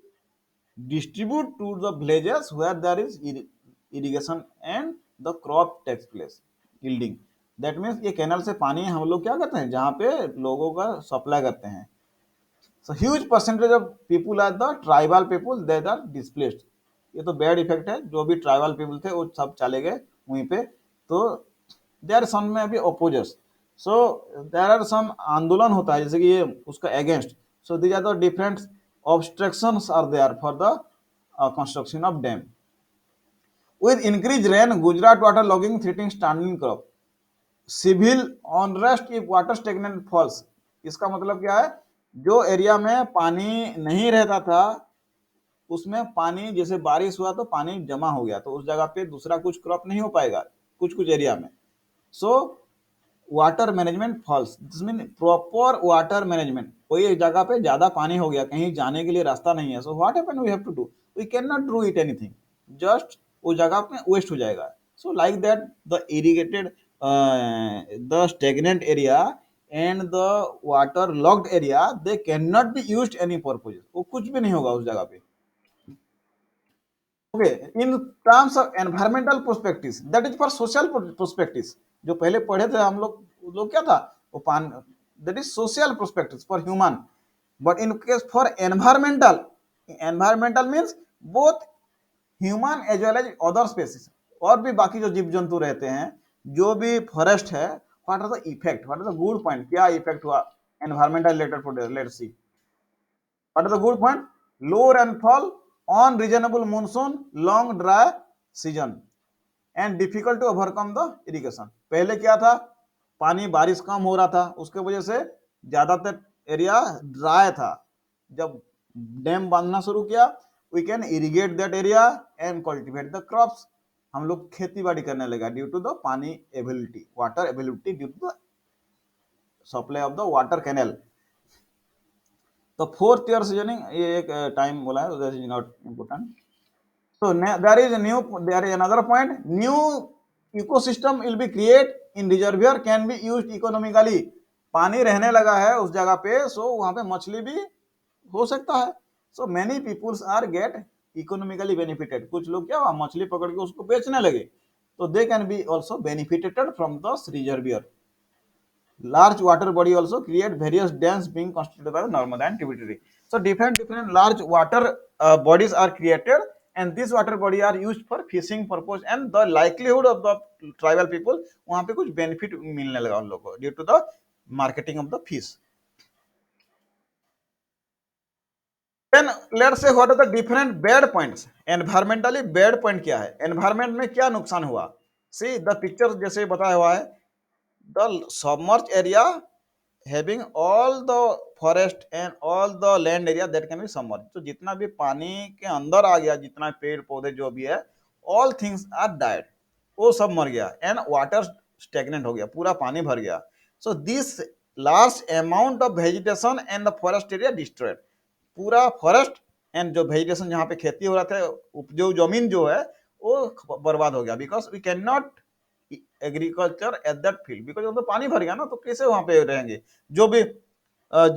distributed to the villages where there is irrigation and the crop takes place, yielding. That means ये canal से पानी हम लोग क्या करते हैं, जहाँ पे लोगों का सप्लाई करते हैं. So huge percentage of people are the tribal people that are displaced. ये तो बैड इफेक्ट है, जो भी ट्राइबल पीपुल थे वो सब चले गए वहीं पे. तो देर सम में अभी अपोजर्स. सो देर आर सम आंदोलन होता है जैसे कि ये उसका against. So these are the different obstructions are there for the construction of dam. With increased rain, Gujarat water logging threatening standing crop. Civil unrest if water stagnant falls. इसका मतलब क्या है, जो एरिया में पानी नहीं रहता था उसमें पानी, जैसे बारिश हुआ तो पानी जमा हो गया, तो उस जगह पे दूसरा कुछ क्रॉप नहीं हो पाएगा कुछ कुछ एरिया में. So water management falls, this mean proper water management. कोई एक जगह पे ज्यादा पानी हो गया, कहीं जाने के लिए रास्ता नहीं है, so what happen, we have to do, we can not do it anything, just वो जगह पे वेस्ट हो जाएगा. So like that the irrigated, the stagnant area and the water locked area, they can not be used any purpose. वो कुछ भी नहीं होगा उस जगह पे. Okay, in terms of environmental prospective, that is for social prospective. जो पहले पढ़े थे हम लोग, वो लोग क्या था, वो पान, that is social prospective for human. But in case for environmental, environmental means both human as well as other species, और भी बाकी जो जीव जंतु रहते हैं, जो भी फॉरेस्ट है, what are the effect, what are the good point, क्या इफेक्ट हुआ environmental related for, let's see. What is the good point? Low rainfall, unreasonable monsoon, long dry season, and difficult to overcome the irrigation. पहले क्या था, पानी बारिश कम हो रहा था, उसके वजह से ज्यादातर एरिया ड्राई था. जब डैम बांधना शुरू किया, we can irrigate that area and cultivate the crops. हम लोग खेती बाड़ी करने लगा ड्यू टू द पानी ability, water ability, due to the supply of the water canal. तो फोर्थ ईयर सीजनिंग, ये एक टाइम बोला है, that is not important. So there is another point. New ecosystem will be created in reservoir can be used economically. पानी रहने लगा है उस जगह पे, सो वहां पे मछली भी हो सकता है. So many peoples are get economically benefited. कुछ लोग क्या हुआ, मछली पकड़ के उसको बेचने लगे, तो दे can B also benefited from the reservoir. Large water body also create various dams being constituted by the Narmada and tributary. So different large water bodies are created, and these water body are used for fishing purpose, and the likelihood of the tribal people वहाँ पे कुछ benefit मिलने लगा उन लोगों को due to the marketing of the fish. Then let's say what are the different bad points. Environmentally bad point क्या है, environment में क्या नुकसान हुआ. See the picture जैसे बताया हुआ है, the submerged area having all the forest and all the land area that can be submerged. तो जितना भी पानी के अंदर आ गया, जितना पेड़ पौधे जो भी है, all things are died, वो सब मर गया, and water stagnant हो गया, पूरा पानी भर गया. So this large amount of vegetation and the forest area destroyed. पूरा फॉरेस्ट एंड जो वेजिटेशन जहाँ पे खेती हो रहा था, उपजाऊ जमीन जो है वो बर्बाद हो गया, because we can not agriculture at that field, because तो पानी भर गया ना, तो कैसे वहां पे रहेंगे जो भी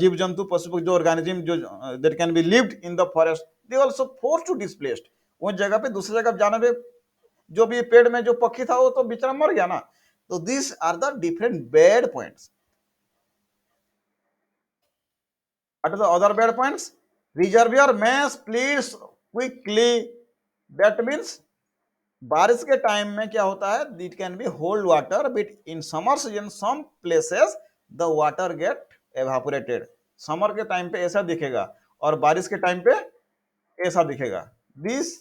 जीव जंतु पशु, जो ऑर्गेनिज्म जो that can be lived in the forest, they also force to displaced. उस जगह पे दूसरी जगह जाने पे, जो भी पेड़ में जो पक्षी था वो तो बेचारा मर गया ना. तो this are the different bad points. What are the other bad points? Reservoir may split quickly. That means बारिश के टाइम में क्या होता है, it can be hold water, but in summer season some places the water get evaporated. Summer के time पे ऐसा दिखेगा और बारिश के टाइम पे ऐसा दिखेगा. This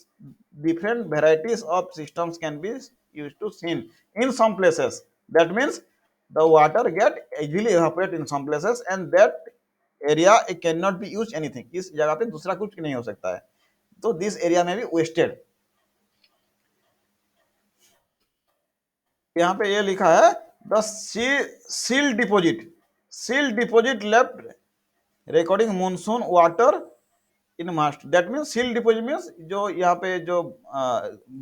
different varieties of systems can be use to seen in some places. That means the water get easily evaporate in some places, and that area it can not be use anything. इस जगह पे दूसरा कुछ नहीं हो सकता है, तो दिस एरिया में भी वेस्टेड. यहाँ पे ये लिखा है the silt deposit, silt deposit left recording monsoon water in mast. That means silt deposit means जो यहाँ पे जो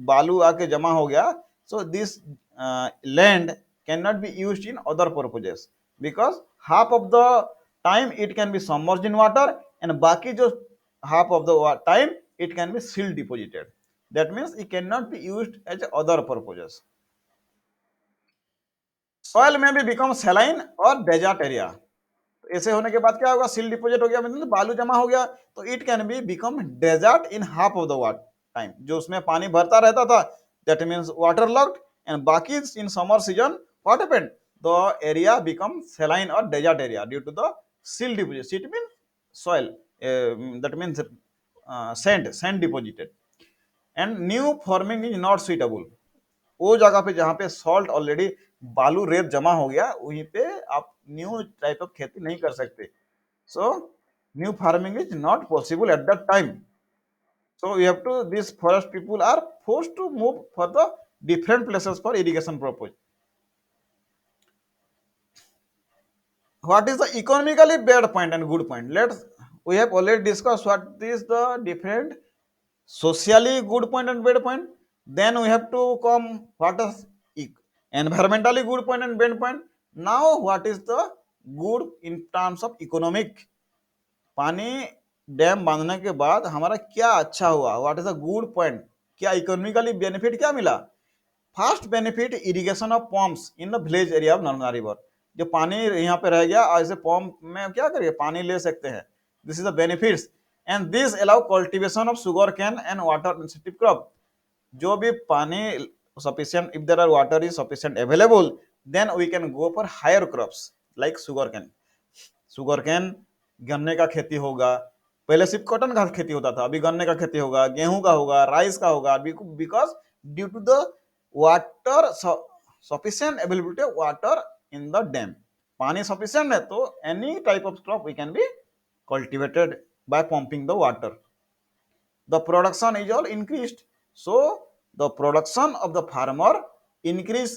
बालू आके जमा हो गया, so this land can not be used in other purposes, because half of the time it can be submerged in water, and बाकी जो half of the time it can be seal deposited. That means it cannot be used as other purposes. Soil में भी become saline और desert area. ऐसे होने के बाद क्या होगा, सिल डिपोजिट हो गया, मतलब बालू जमा हो गया, तो it can be become desert in half of the water time. जो उसमें पानी भरता रहता था, that means water locked, and बाकी in summer season what happened, the area become saline और desert area due to the silt deposit. Silt mean soil, that means sand deposited, and new farming is not suitable। वो जगह पे जहाँ पे salt already बालू रेत जमा हो गया, वहीं पे आप न्यू टाइप ऑफ खेती नहीं कर सकते। So new farming is not possible at that time. So you have to, this forest people are forced to move for the different places for irrigation purpose. What is the economically bad point and good point? Let's, we have already discussed what is the different socially good point and bad point. Then we have to come what is environmentally good point and bad point. Now what is the good in terms of economic? पानी dam बांधने के बाद हमारा क्या अच्छा हुआ, what is the good point, क्या economically benefit क्या मिला। First benefit, irrigation of pumps in the village area of Narmada river. जो पानी यहाँ पे रह गया, ऐसे पंप में क्या करिए पानी ले सकते हैं, this is the benefits. And this allow cultivation of sugar cane and water incentive crop. जो भी पानी sufficient, if there are water is sufficient available, then we can go for higher crops like sugar cane. Sugar cane, गन्ने का खेती होगा, पहले सिर्फ cotton का खेती होता था, अभी गन्ने का खेती होगा, गेहूं का होगा, राइस का होगा, because due to the water sufficient availability of water in the dam. पानी सफिशिएंट है तो any type of crop we can be cultivated by pumping the water, the production is all increased। so the production of the farmer increase,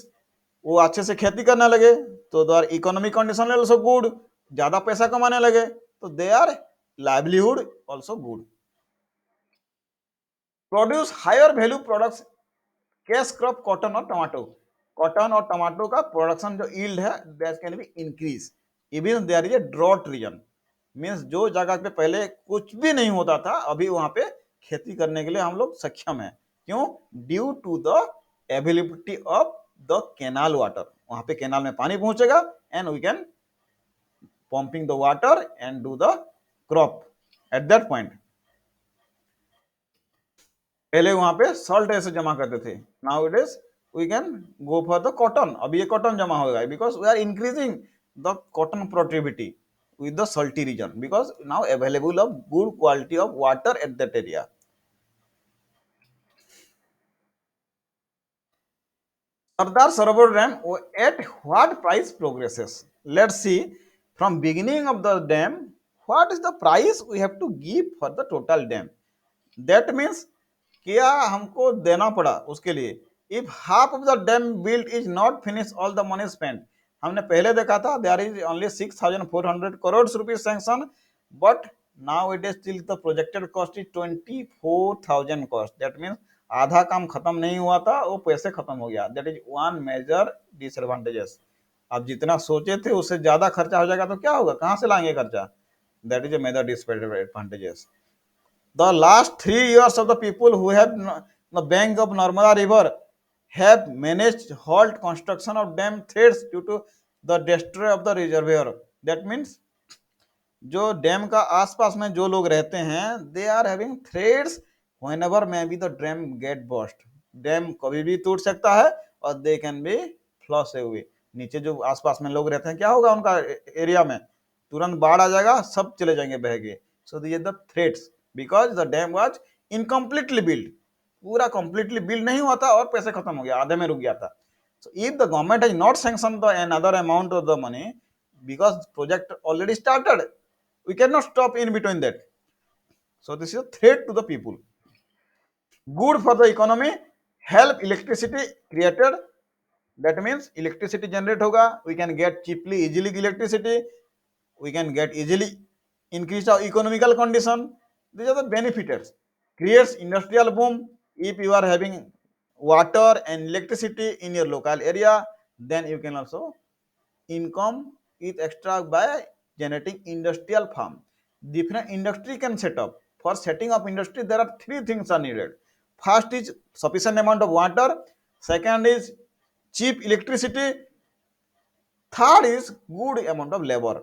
वो अच्छे से खेती करने लगे तो their economic condition also good, ज्यादा पैसा कमाने लगे तो their livelihood also good, produce higher value products, cash crop cotton और टमाटो। कॉटन और टमाटो का प्रोडक्शन जो यील्ड है that can be increase even there is a drought region. Means जो जगह पे पहले कुछ भी नहीं होता था, अभी वहां पे खेती करने के लिए हम लोग सक्षम है। क्यों? Due to the availability of the canal water. वहां पे कैनाल में पानी पहुंचेगा and we can pumping the water and do the crop at that point. पहले वहां पे सॉल्ट ऐसे जमा करते थे, now it is we can go for the cotton. अभी ये कॉटन जमा होगा because we are increasing the cotton productivity with the salty region because now available of good quality of water at that area। Sardar Sarovar Dam at what price progresses? Let's see from beginning of the dam what is the price we have to give for the total dam। That means क्या हमको देना पड़ा उसके लिए। If half of the dam built is not finish all the money spend. हमने पहले देखा था there is only 6,400 crore rupees sanction, but now it is still the projected cost is 24,000 cost. That means आधा काम खत्म नहीं हुआ था, वो पैसे खत्म हो गया। That is one major disadvantages. आप जितना सोचे थे उससे ज्यादा खर्चा हो जाएगा तो क्या होगा, कहाँ से लाएंगे खर्चा। That is a major disadvantages. The last 3 years of the people who have the bank of Narmada River have managed halt construction of dam threats due to the destroy of the reservoir। That means जो dam का आसपास में जो लोग रहते हैं they are having threads whenever may be the dam get bust. Dam कभी भी टूट सकता है और they can be flush away. नीचे जो आसपास में लोग रहते हैं क्या होगा उनका एरिया में, तुरंत बाढ़ आ जाएगा, सब चले जाएंगे बह के। सो this is the threads because the dam was incompletely build. पूरा कंप्लीटली बिल्ड नहीं हुआ था और पैसे खत्म हो गया, आधे में रुक गया था। So if the government has not sanction the another amount of the money because project already started, we cannot stop in between that। So this is a threat to the people। Good for the economy, help electricity created, that means electricity generate hoga, we can get cheaply easily electricity, we can get easily increase our economical condition। These are the benefits। Creates industrial boom। If you are having water and electricity in your local area, then you can also income is extra by generating industrial farm। Different industry can set up। For setting up industry there are three things are needed। First is sufficient amount of water, second is cheap electricity, third is good amount of labour.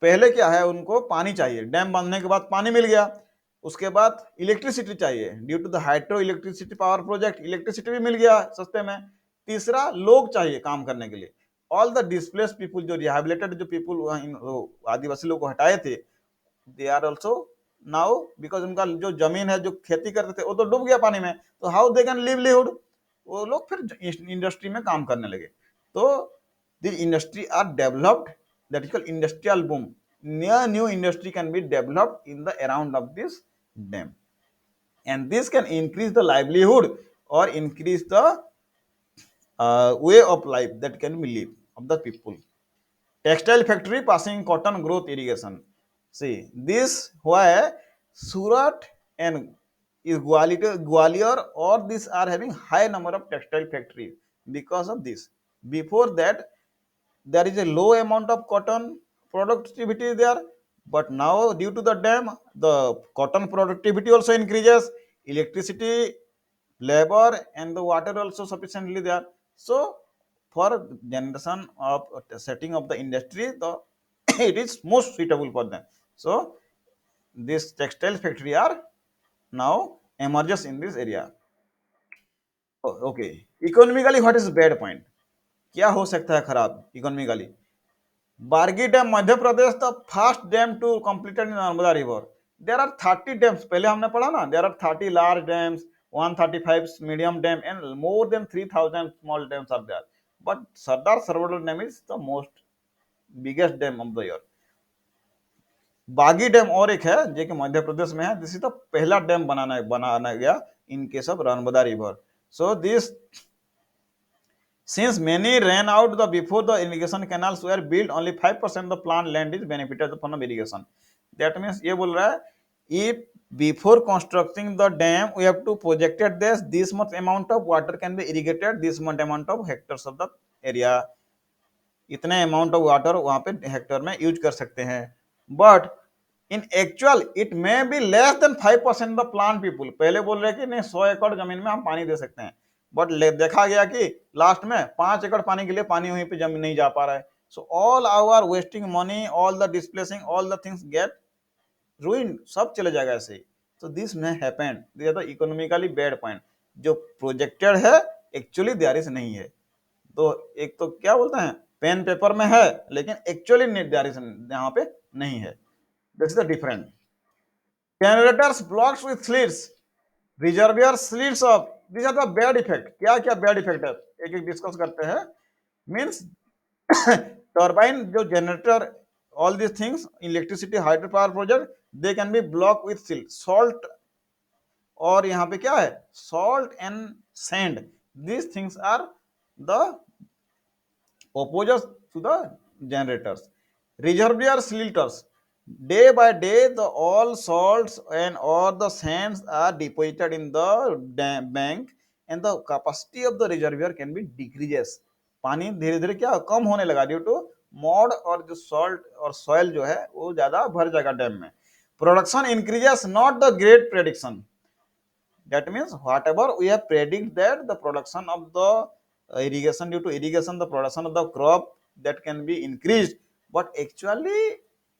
पहले क्या है, उनको पानी चाहिए, dam बांधने के बाद पानी मिल गया, उसके बाद इलेक्ट्रिसिटी चाहिए, due to the hydro electricity power project electricity भी मिल गया सस्ते में। तीसरा, लोग चाहिए काम करने के लिए। ऑल द डिस्प्लेस पीपुल, जो रिहेबिलिटेड जो पीपुल आदिवासी लोग को हटाए थे, they are also now, because उनका जो जमीन है जो खेती करते थे वो तो डूब गया पानी में, तो हाउ दे कैन लिवलीहुड, वो लोग फिर इंडस्ट्री में काम करने लगे। तो the industry are developed, that is called industrial boom. New industry can be developed in the around of this dam, and this can increase the livelihood or increase the way of life that can be lived of the people. Textile factory passing cotton growth irrigation. See, this why Surat and Gwalior or these are having high number of textile factories because of this. Before that, there is a low amount of cotton productivity there, but now due to the dam, the cotton productivity also increases, electricity, labor, and the water also sufficiently there. So for generation of setting of the industry, the it is most suitable for them. So this textile factory are now emerges in this area. Okay, economically what is bad point? क्या हो सकता है खराब economically? Bargi dam Madhya Pradesh the first dam to completed in Narmada river. There are 30 dams, पहले हमने पढ़ा ना, there are 30 large dams, 135 medium dam and more than 3000 small dams are there, but Sardar Sarovar dam is the most biggest dam of the year. बागी dam और एक है जो कि मध्य प्रदेश में है, दिस इज द पहला डैम बनाना गया इन case of Narmada river. So this, since many ran out the before the irrigation canals were built, only 5% of the plant land is benefited from irrigation. That means ये बोल रहा है, if before constructing the dam we have to projected this much amount of water can be irrigated, this much amount of hectares of the area, इतने amount of water वहां पे Hector में use कर सकते हैं। But in actual it may be less than 5% the plant people. पहले बोल रहे कि नहीं 100 एकड़ जमीन में हम पानी दे सकते हैं, बट देखा गया कि लास्ट में 5 एकड़ पानी के लिए पानी वहीं पे जमीन नहीं जा पा रहा है। So all our wasting money, all the displacing, all the things get ruin, सब चले जाएगा ऐसे ही। तो this may happened, this are the economically bad point. जो प्रोजेक्टेड है एक्चुअली देयर इज नहीं है। तो एक तो क्या बोलते हैं, पेन पेपर में है लेकिन एक्चुअली निर्धारित यहाँ पे नहीं है। This is the different. Generators blocks with slits, reservoir slits of, this are the bad effect. क्या क्या बैड इफेक्ट है एक एक डिस्कस करते हैं। मींस टर्बाइन जो generator, all these things, electricity hydro power project, they can be block with silt, salt, और यहाँ पे क्या है, salt and sand, these things are the opposite to the generators. Reservoir sliters, day by day the all salts and all the sands are deposited in the bank and the capacity of the reservoir can be decreases. पानी धीरे धीरे क्या कम होने लगा due to mod, और जो salt और soil जो है वो ज्यादा भर जाएगा डैम में। Production increases, not the great prediction. That means whatever we have predict that the production of the irrigation, due to irrigation the production of the crop that can be increased, but actually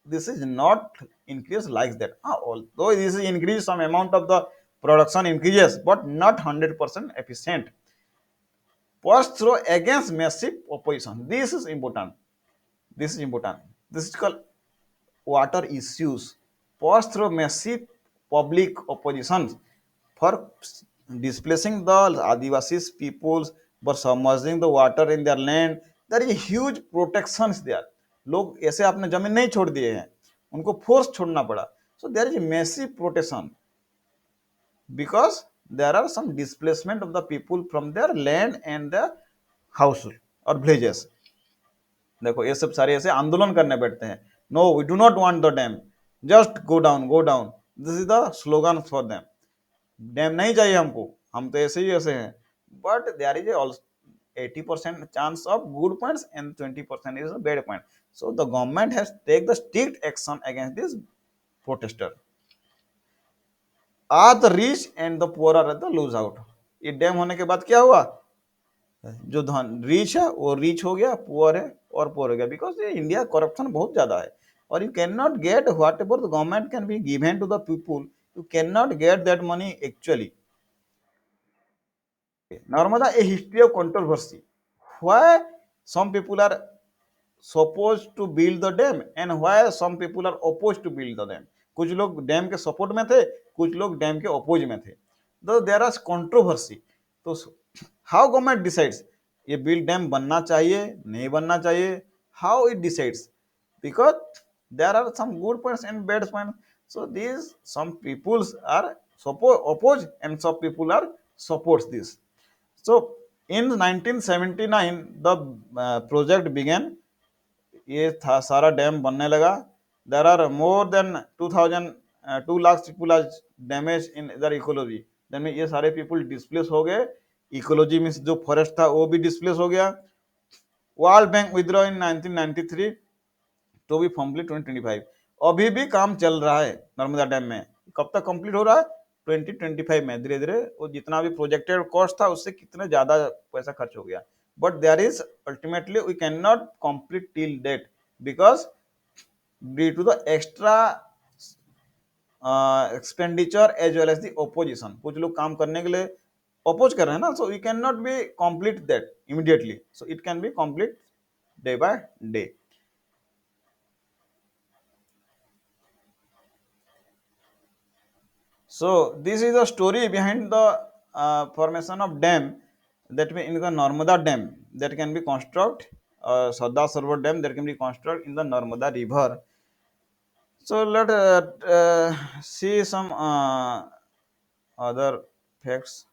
this is not increased like that. Although this is increased, some amount of the production increases but not 100% efficient. Pushed through against massive opposition, this is important, this is important, this is called water issues. Pushed through massive public opposition for displacing the Adivasis peoples, for submerging the water in their land. There is a huge protections there. लोग ऐसे अपने जमीन नहीं छोड़ दिए हैं, उनको force छोड़ना पड़ा। So there is a massive protection because there are some displacement of the people from their land and their house और villages. देखो ये सब सारे ऐसे आंदोलन करने बैठते हैं, no we do not want the dam, just go down go down, this is the slogan for them. Dam नहीं चाहिए हमको, हम तो ऐसे ही ऐसे हैं। But there is also 80% chance of good points and 20% is bad point. So the government has take the strict action against this protester. Are the rich and the poor are the lose out. ये dam होने के बाद क्या हुआ, जो धन rich है वो रिच हो गया, पुअर है और पुअर हो गया, बिकॉज ये इंडिया करप्शन बहुत ज्यादा है। और you can not get whatever the government can be given to the people, you can not get that money actually. Narmada, a history of controversy. Why some people are supposed to build the dam and why some people are opposed to build the dam. कुछ लोग dam के support में थे, कुछ लोग dam के oppose में थे। तो देयर आर कंट्रोवर्सी। तो हाउ गवर्नमेंट डिसाइड्स ये बिल्ड डैम बनना चाहिए नहीं बनना चाहिए, how it decides, because there are some good points and bad points. So these some peoples are oppose and some people are supports this. So in 1979 the project began, ये था सारा dam बनने लगा। There are more than 2000 2 lakh people are damage in their ecology. Then में ये सारे people displace हो गए, इकोलॉजी में जो फॉरेस्ट था वो भी डिस्प्लेस हो गया। वर्ल्ड बैंक विद्रॉ इन 1993 तो भी फॉर्मली 2025। अभी भी काम चल रहा है नर्मदा डैम में। कब तक कंप्लीट हो रहा है? 2025 में। धीरे धीरे वो जितना भी प्रोजेक्टेड कॉस्ट था उससे कितना ज्यादा पैसा खर्च हो गया, but there is ultimately we can not complete till date because due to the extra expenditure as well as the opposition. कुछ लोग काम करने के लिए अपोज कर रहे हैं ना, so we can not be complete that immediately, so it can be complete day by day. So this is the story behind the formation of dam, that means in the Narmada dam that can be construct, Sardar Sarovar dam that can be construct in the Narmada river. So let see some other facts.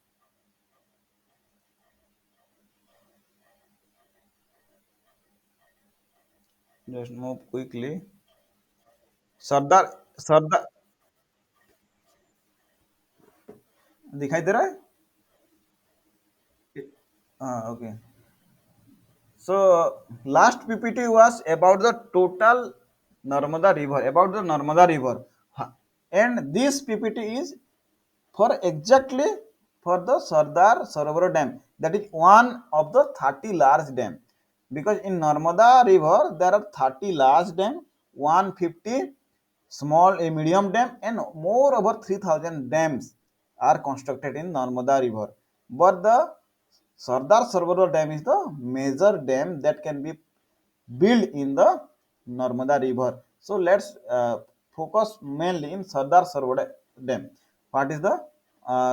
Just move quickly. सरदार सरदार दिखाई दे रहा है? हाँ, okay. So last PPT was about the total Narmada river, about the Narmada river, and this PPT is for exactly for the Sardar Sarovar Dam. That is one of the 30 large dam. Because in Narmada river there are 30 large dam, 150 small a medium dam, and more over 3000 dams are constructed in Narmada river. But the Sardar Sarovar Dam is the major dam that can be built in the Narmada river. So let's focus mainly in Sardar Sarovar Dam. What is the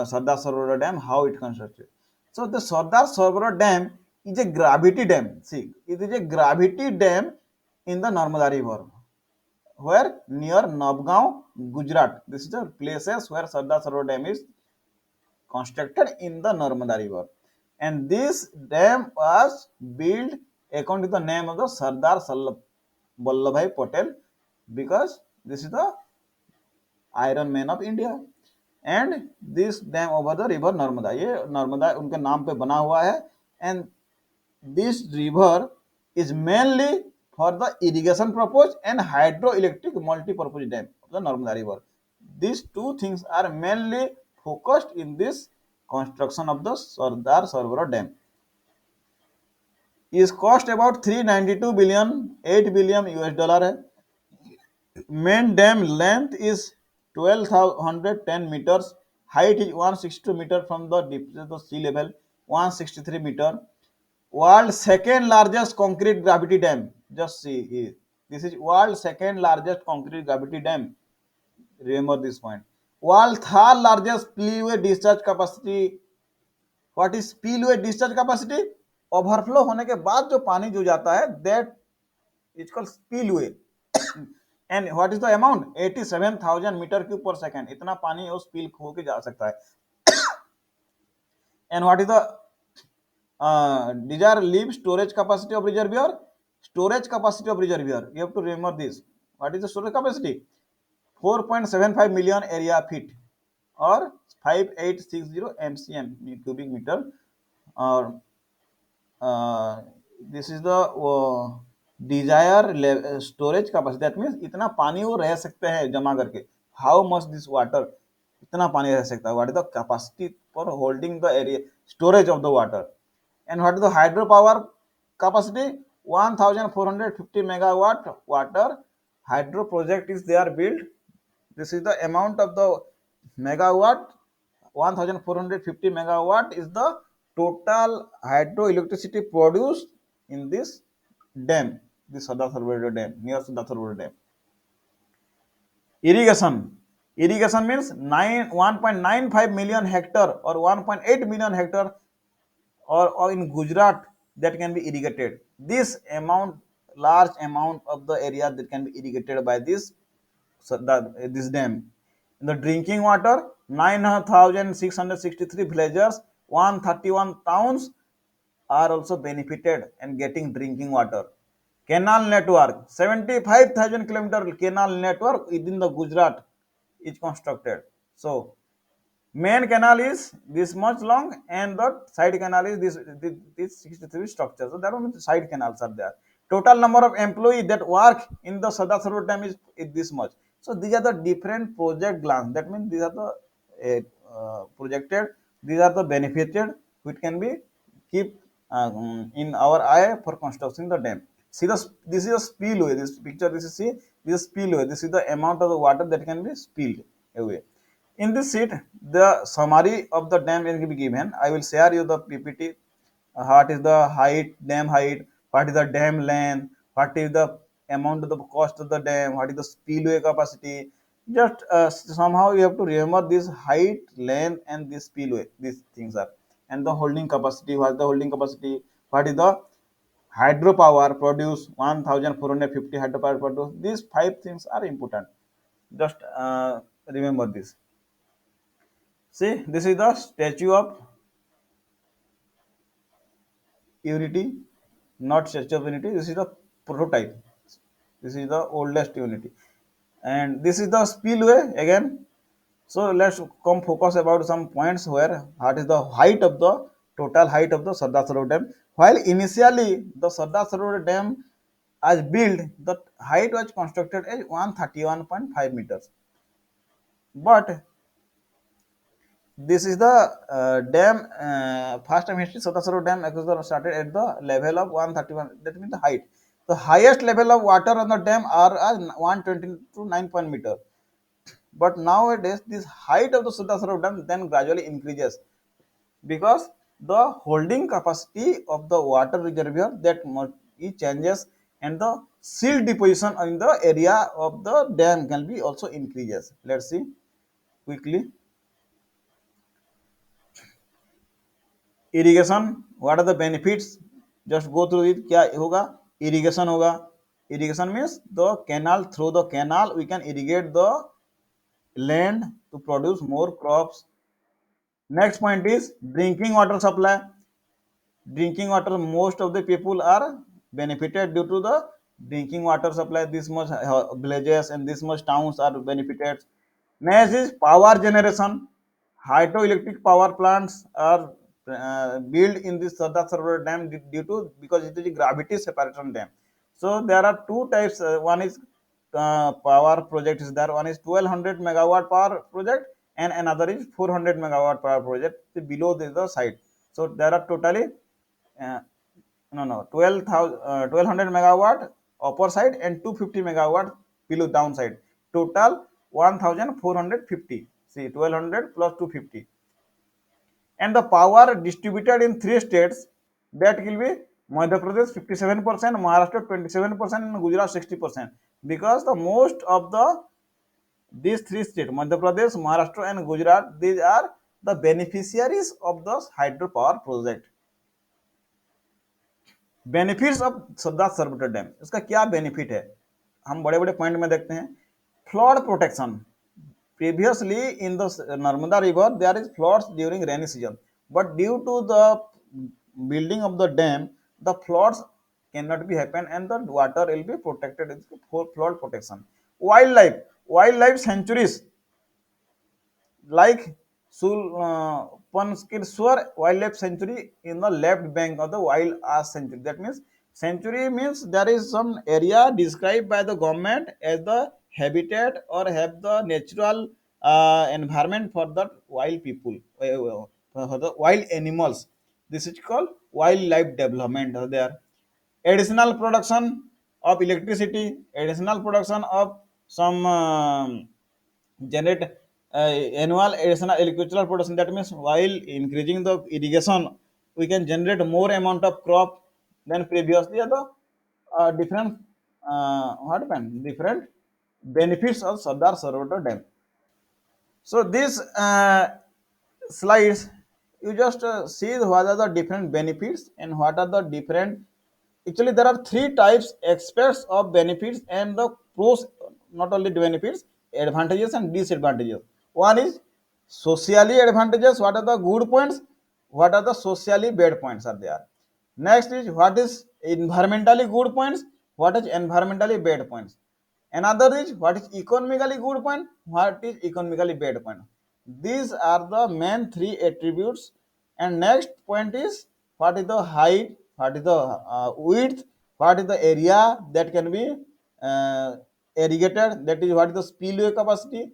Sardar Sarovar Dam? How it constructed? So the Sardar Sarovar Dam is a gravity dam. See, it is a gravity dam in the Narmada river, where near Navgaon, Gujarat. This is the places where Sardar Sarovar Dam is constructed in the Narmada river. And this dam was built according to the name of the Sardar Vallabhbhai Patel, because this is the Iron Man of India. And this dam over the river Narmada, ये नर्मदा उनके नाम पे बना हुआ है। And this river is mainly for the irrigation purpose and hydroelectric multi-purpose dam of the Narmada river. These two things are mainly focused in this construction of the Sardar Sarovar Dam. Is cost about 392 billion, 8 billion US dollar है। Main dam length is 1210 meters. Height is 162 meter from the depth of the sea level, 163 meter. World second largest concrete gravity dam. Just see, this is world second largest concrete gravity dam. Remember this point. World third largest spillway discharge capacity. What is spillway discharge capacity? Overflow होने के बाद जो पानी जो जाता है, that is called spillway. And what is the amount? 87,000 meter cube per second. इतना पानी वो स्पिल होके जा सकता है। And what is the desired leave storage capacity of reservoir? Storage capacity of reservoir. You have to remember this. What is the storage capacity? 4.75 million area feet or 5860 MCM cubic meter. Or this is the desired storage capacity. That means इतना पानी वो रह सकते हैं जमा करके. How much this water? इतना पानी रह सकता है. What is the capacity for holding the area storage of the water? And what is the hydropower capacity? 1450 megawatt water hydro project is there built. This is the amount of the megawatt. 1450 megawatt is the total hydroelectricity produced in this dam, this Sardar Sarovar dam, near Sardar Sarovar dam. Irrigation. Irrigation means 1.95 million hectare or 1.8 million hectare or in Gujarat that can be irrigated. This amount, large amount of the area that can be irrigated by this, so this dam. In the drinking water, 9,663 villagers, 131 towns are also benefited and getting drinking water. Canal network, 75,000 kilometer canal network within the Gujarat is constructed. So main canal is this much long and the side canal is this 63 structure. So that means side canals are there. Total number of employees that work in the Sardar Sarovar Dam is this much. So these are the different project glance. That means these are the projected, these are the benefited which can be keep in our eye for constructing the dam. See this is a spillway. This picture this is see this is spillway. This is the amount of the water that can be spilled away. In this sheet, the summary of the dam will be given. I will share you the PPT. What is the height, dam height, what is the dam length, what is the amount of the cost of the dam, what is the spillway capacity. Just somehow you have to remember this height, length, and this spillway. These things are. And the holding capacity, what is the holding capacity, what is the hydropower produce 1450 hydropower produce. These five things are important. Just remember this. See, this is the Statue of Unity, not Statue of Unity. This is the prototype. This is the oldest Unity, and this is the spillway again. So let's come focus about some points where what is the height of the total height of the Sardar Sarovar Dam. While initially the Sardar Sarovar Dam as built, the height was constructed as 131.5 meters, but this is the dam. First time history, Satasaro Dam started at the level of 131. That means the height. The highest level of water on the dam are 120 to 9 meter. But nowadays, this height of the Satasaro Dam then gradually increases because the holding capacity of the water reservoir that it changes and the silt deposition in the area of the dam can be also increases. Let's see quickly. Irrigation what are the benefits just go through it क्या होगा irrigation होगा irrigation means the canal through the canal we can irrigate the land to produce more crops next point is drinking water supply drinking water most of the people are benefited due to the drinking water supply this much villages and this much towns are benefited next is power generation hydroelectric power plants are built in this Sardar Sarovar dam due to because it is a gravity separation dam so there are two types one is power project is there one is 1200 megawatt power project and another is 400 megawatt power project below the site so there are totally uh, no 1200 megawatt upper side and 250 megawatt below downside total 1450 see 1200 plus 250 and the power distributed in three states that will be Madhya Pradesh 57%, Maharashtra 27%, and Gujarat 60% because the most of the these three states Madhya Pradesh, Maharashtra, and Gujarat these are the beneficiaries of the hydropower project. Benefits of Sardar Sarovar dam इसका क्या benefit है हम बड़े बड़े point में देखते हैं flood protection previously in the Narmada river there is floods during rainy season but due to the building of the dam the floods cannot be happen and the water will be protected for flood protection wildlife sanctuaries like Panskirshwar Wildlife Sanctuary in the left bank of the Wild Ass Sanctuary. That means sanctuary means there is some area described by the government as the habitat or have the natural environment for the wild people, for the wild animals. This is called wildlife development there. Additional production of electricity, additional production of some generate annual additional agricultural production. That means while increasing the irrigation, we can generate more amount of crop than previously. The different what happened? Different benefits of Sardar Sarovar Dam. So these slides, you just see what are the different benefits and what are the different. Actually, there are three types aspects of benefits and the pros, not only the benefits, advantages and disadvantages. One is socially advantages. What are the good points? What are the socially bad points are there? Next is what is environmentally good points? What is environmentally bad points? Another is what is economically good point, what is economically bad point. These are the main three attributes. And next point is what is the height, what is the width, what is the area that can be uh, irrigated, that is what is the spillway capacity.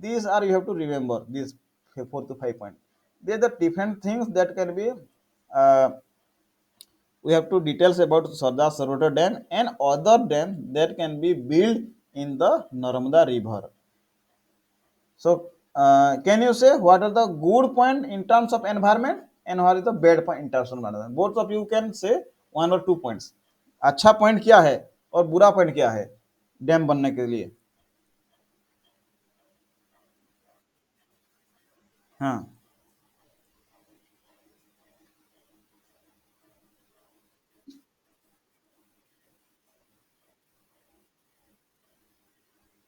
These are, you have to remember these 4 to 5 points. They are the different things that can be uh, we have to details about Sardar Sarovar Dam and other dams that can be built in the Narmada River. So, can you say what are the good point in terms of environment and what is the bad point in terms of environment? Both of you can say 1 or 2 points. अच्छा point क्या है और बुरा point क्या है dam बनने के लिए? हाँ.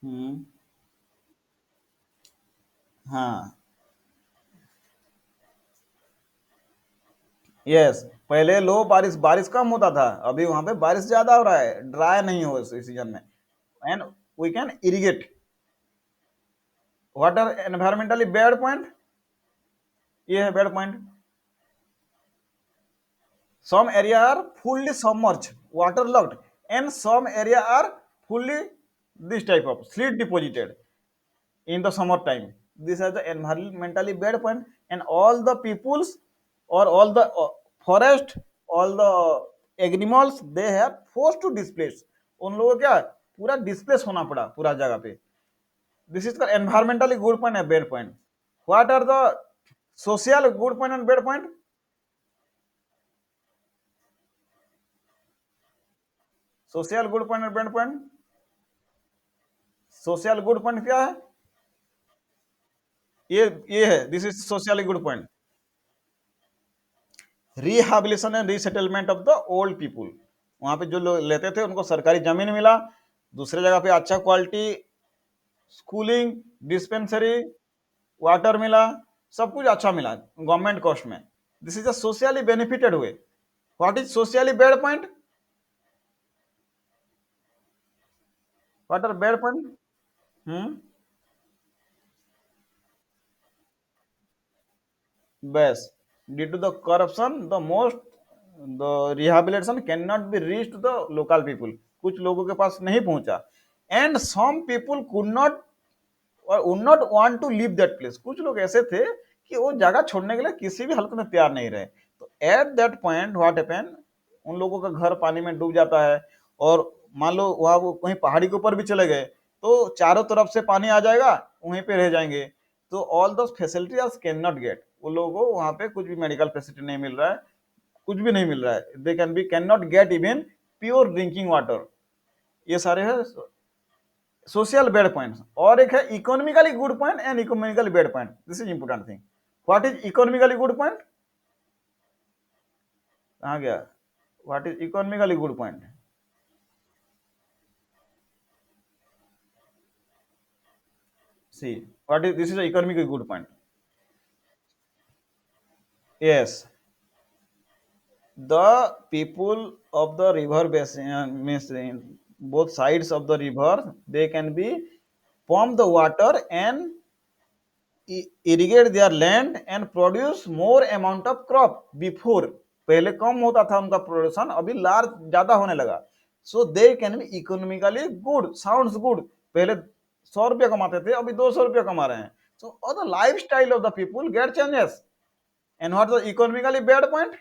हम्म. हाँ. यस. पहले लो बारिश बारिश कम होता था, अभी वहां पे बारिश ज्यादा हो रहा है, ड्राई नहीं हो इस सीजन में. And we can irrigate. What are environmentally bad point? ये है bad point. Some area are fully submerged, waterlogged, and some area are fully this type of sleet deposited in the summer time. These are the environmentally bad point, and all the peoples or all the forest, all the animals, they have forced to displace. उन लोगों को क्या पूरा displace होना पड़ा पूरा जगह पे. This is the environmentally good point and bad point. What are the social good point and bad point? Social good point और bad point. Social good point क्या है? ये है, this is socially good point. Rehabilitation and resettlement of the old people. वहां पे जो लोग लेते थे उनको सरकारी जमीन मिला, दूसरे जगह पे अच्छा क्वालिटी स्कूलिंग, डिस्पेंसरी, वाटर मिला, सब कुछ अच्छा मिला गवर्नमेंट कॉस्ट में. This is a socially benefited way. What is socially bad point? What are bad point? Hmm. Best. Due to the corruption, the most the rehabilitation cannot be reached to the local people. कुछ लोगों के पास नहीं पहुंचा. And some people could not or would not want to leave that place. कुछ लोग ऐसे थे कि वो जगह छोड़ने के लिए किसी भी हालत में तैयार नहीं रहे. तो at that point what happened, उन लोगों का घर पानी में डूब जाता है. और मान लो वहां वो कहीं पहाड़ी के ऊपर भी चले गए तो चारों तरफ से पानी आ जाएगा, वहीं पे रह जाएंगे. तो ऑल दो फैसिलिटीज कैन नॉट गेट. वो लोगों को वहां पे कुछ भी मेडिकल फैसिलिटी नहीं मिल रहा है, कुछ भी नहीं मिल रहा है. They can not get even pure drinking water. ये सारे है सोशल बैड पॉइंट्स. और एक है economically good point and economically bad point. This is important thing. What is economically good point? कहाँ गया? What is economically good point? See. What is this is economically good point. Yes. The people of the river basin means both sides of the river, they can be pump the water and irrigate their land and produce more amount of crop before. पहले कम होता था उनका production, अभी large ज्यादा होने लगा. So they can be economically good. Sounds good. पहले 100 रुपया कमाते थे, अभी 200 रुपया कमा रहे हैं. So the lifestyle of the people get changes. And what the economically bad point?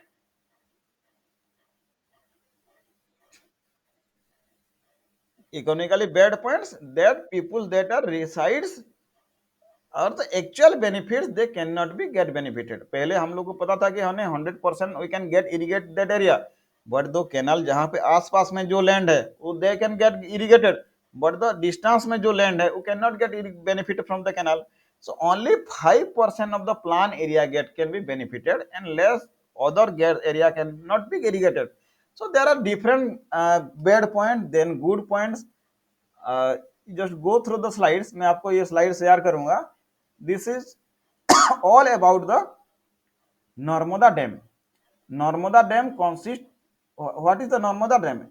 economically bad points that people that are resides और the actual benefits they can not be get benefited. पहले हम लोग को पता था कि हमें 100% we can get irrigate that area, but दो कैनाल जहाँ पे आसपास में जो लैंड है वो they can get irrigated, but the distance में जो लैंड है वो can not get benefit from the canal. So only 5% of the plan area get can be benefited and less other area can not be irrigated. So there are different bad point then good points. Just go through the slides, मैं आपको ये slide share करूंगा। This is all about the Narmada dam. Narmada dam consist, what is the Narmada dam?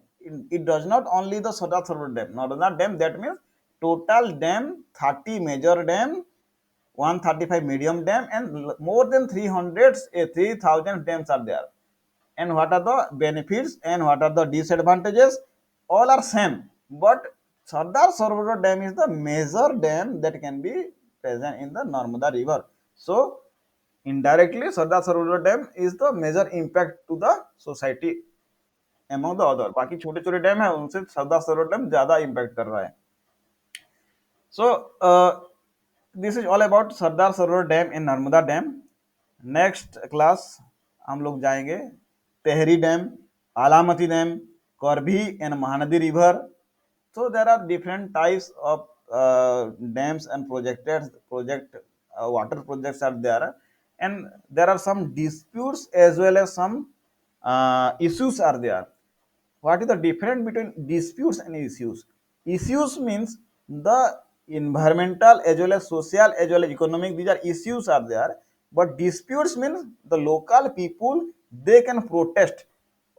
It does not only the Sardar Sarovar dam. Narmada dam, that means total dam 30 major dam, 135 medium dam, and more than 300 3000 dams are there. And what are the benefits and what are the disadvantages? All are same, but Sardar Sarovar dam is the major dam that can be present in the Narmada river. So indirectly Sardar Sarovar dam is the major impact to the society among the other। बाकी छोटे छोटे dam है उनसे सरदार Sarovar dam ज्यादा impact कर रहा है। So this is all about Sardar Sarovar dam in Narmada dam. Next class हम लोग जाएंगे तेहरी डैम, आलामती डैम, करभी and Mahanadi river. So there are different types of dams and water projects are there, and there are some disputes as well as some issues are there। What is the difference between disputes and issues? Issues means the environmental as well as social as well as economic, these are issues are there, but disputes means the local people they can protest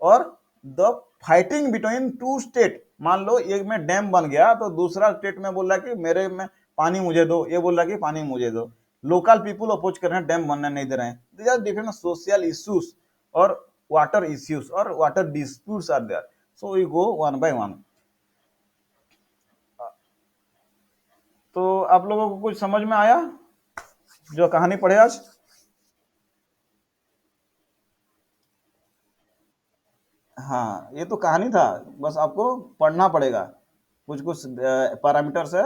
और the fighting between two state. मान लो एक में dam बन गया तो दूसरा state में बोल रहा कि मेरे में पानी मुझे दो, ये बोल रहा कि पानी मुझे दो। लोकल पीपुल अपोज कर रहे हैं, डैम बनने नहीं दे रहे हैं। These are different social issues और वाटर इश्यूज और water disputes are there. So we go one by one. तो आप लोगों को कुछ समझ में आया जो कहानी पढ़े आज? हाँ, ये तो कहानी था, बस आपको पढ़ना पड़ेगा। कुछ कुछ पैरामीटर्स है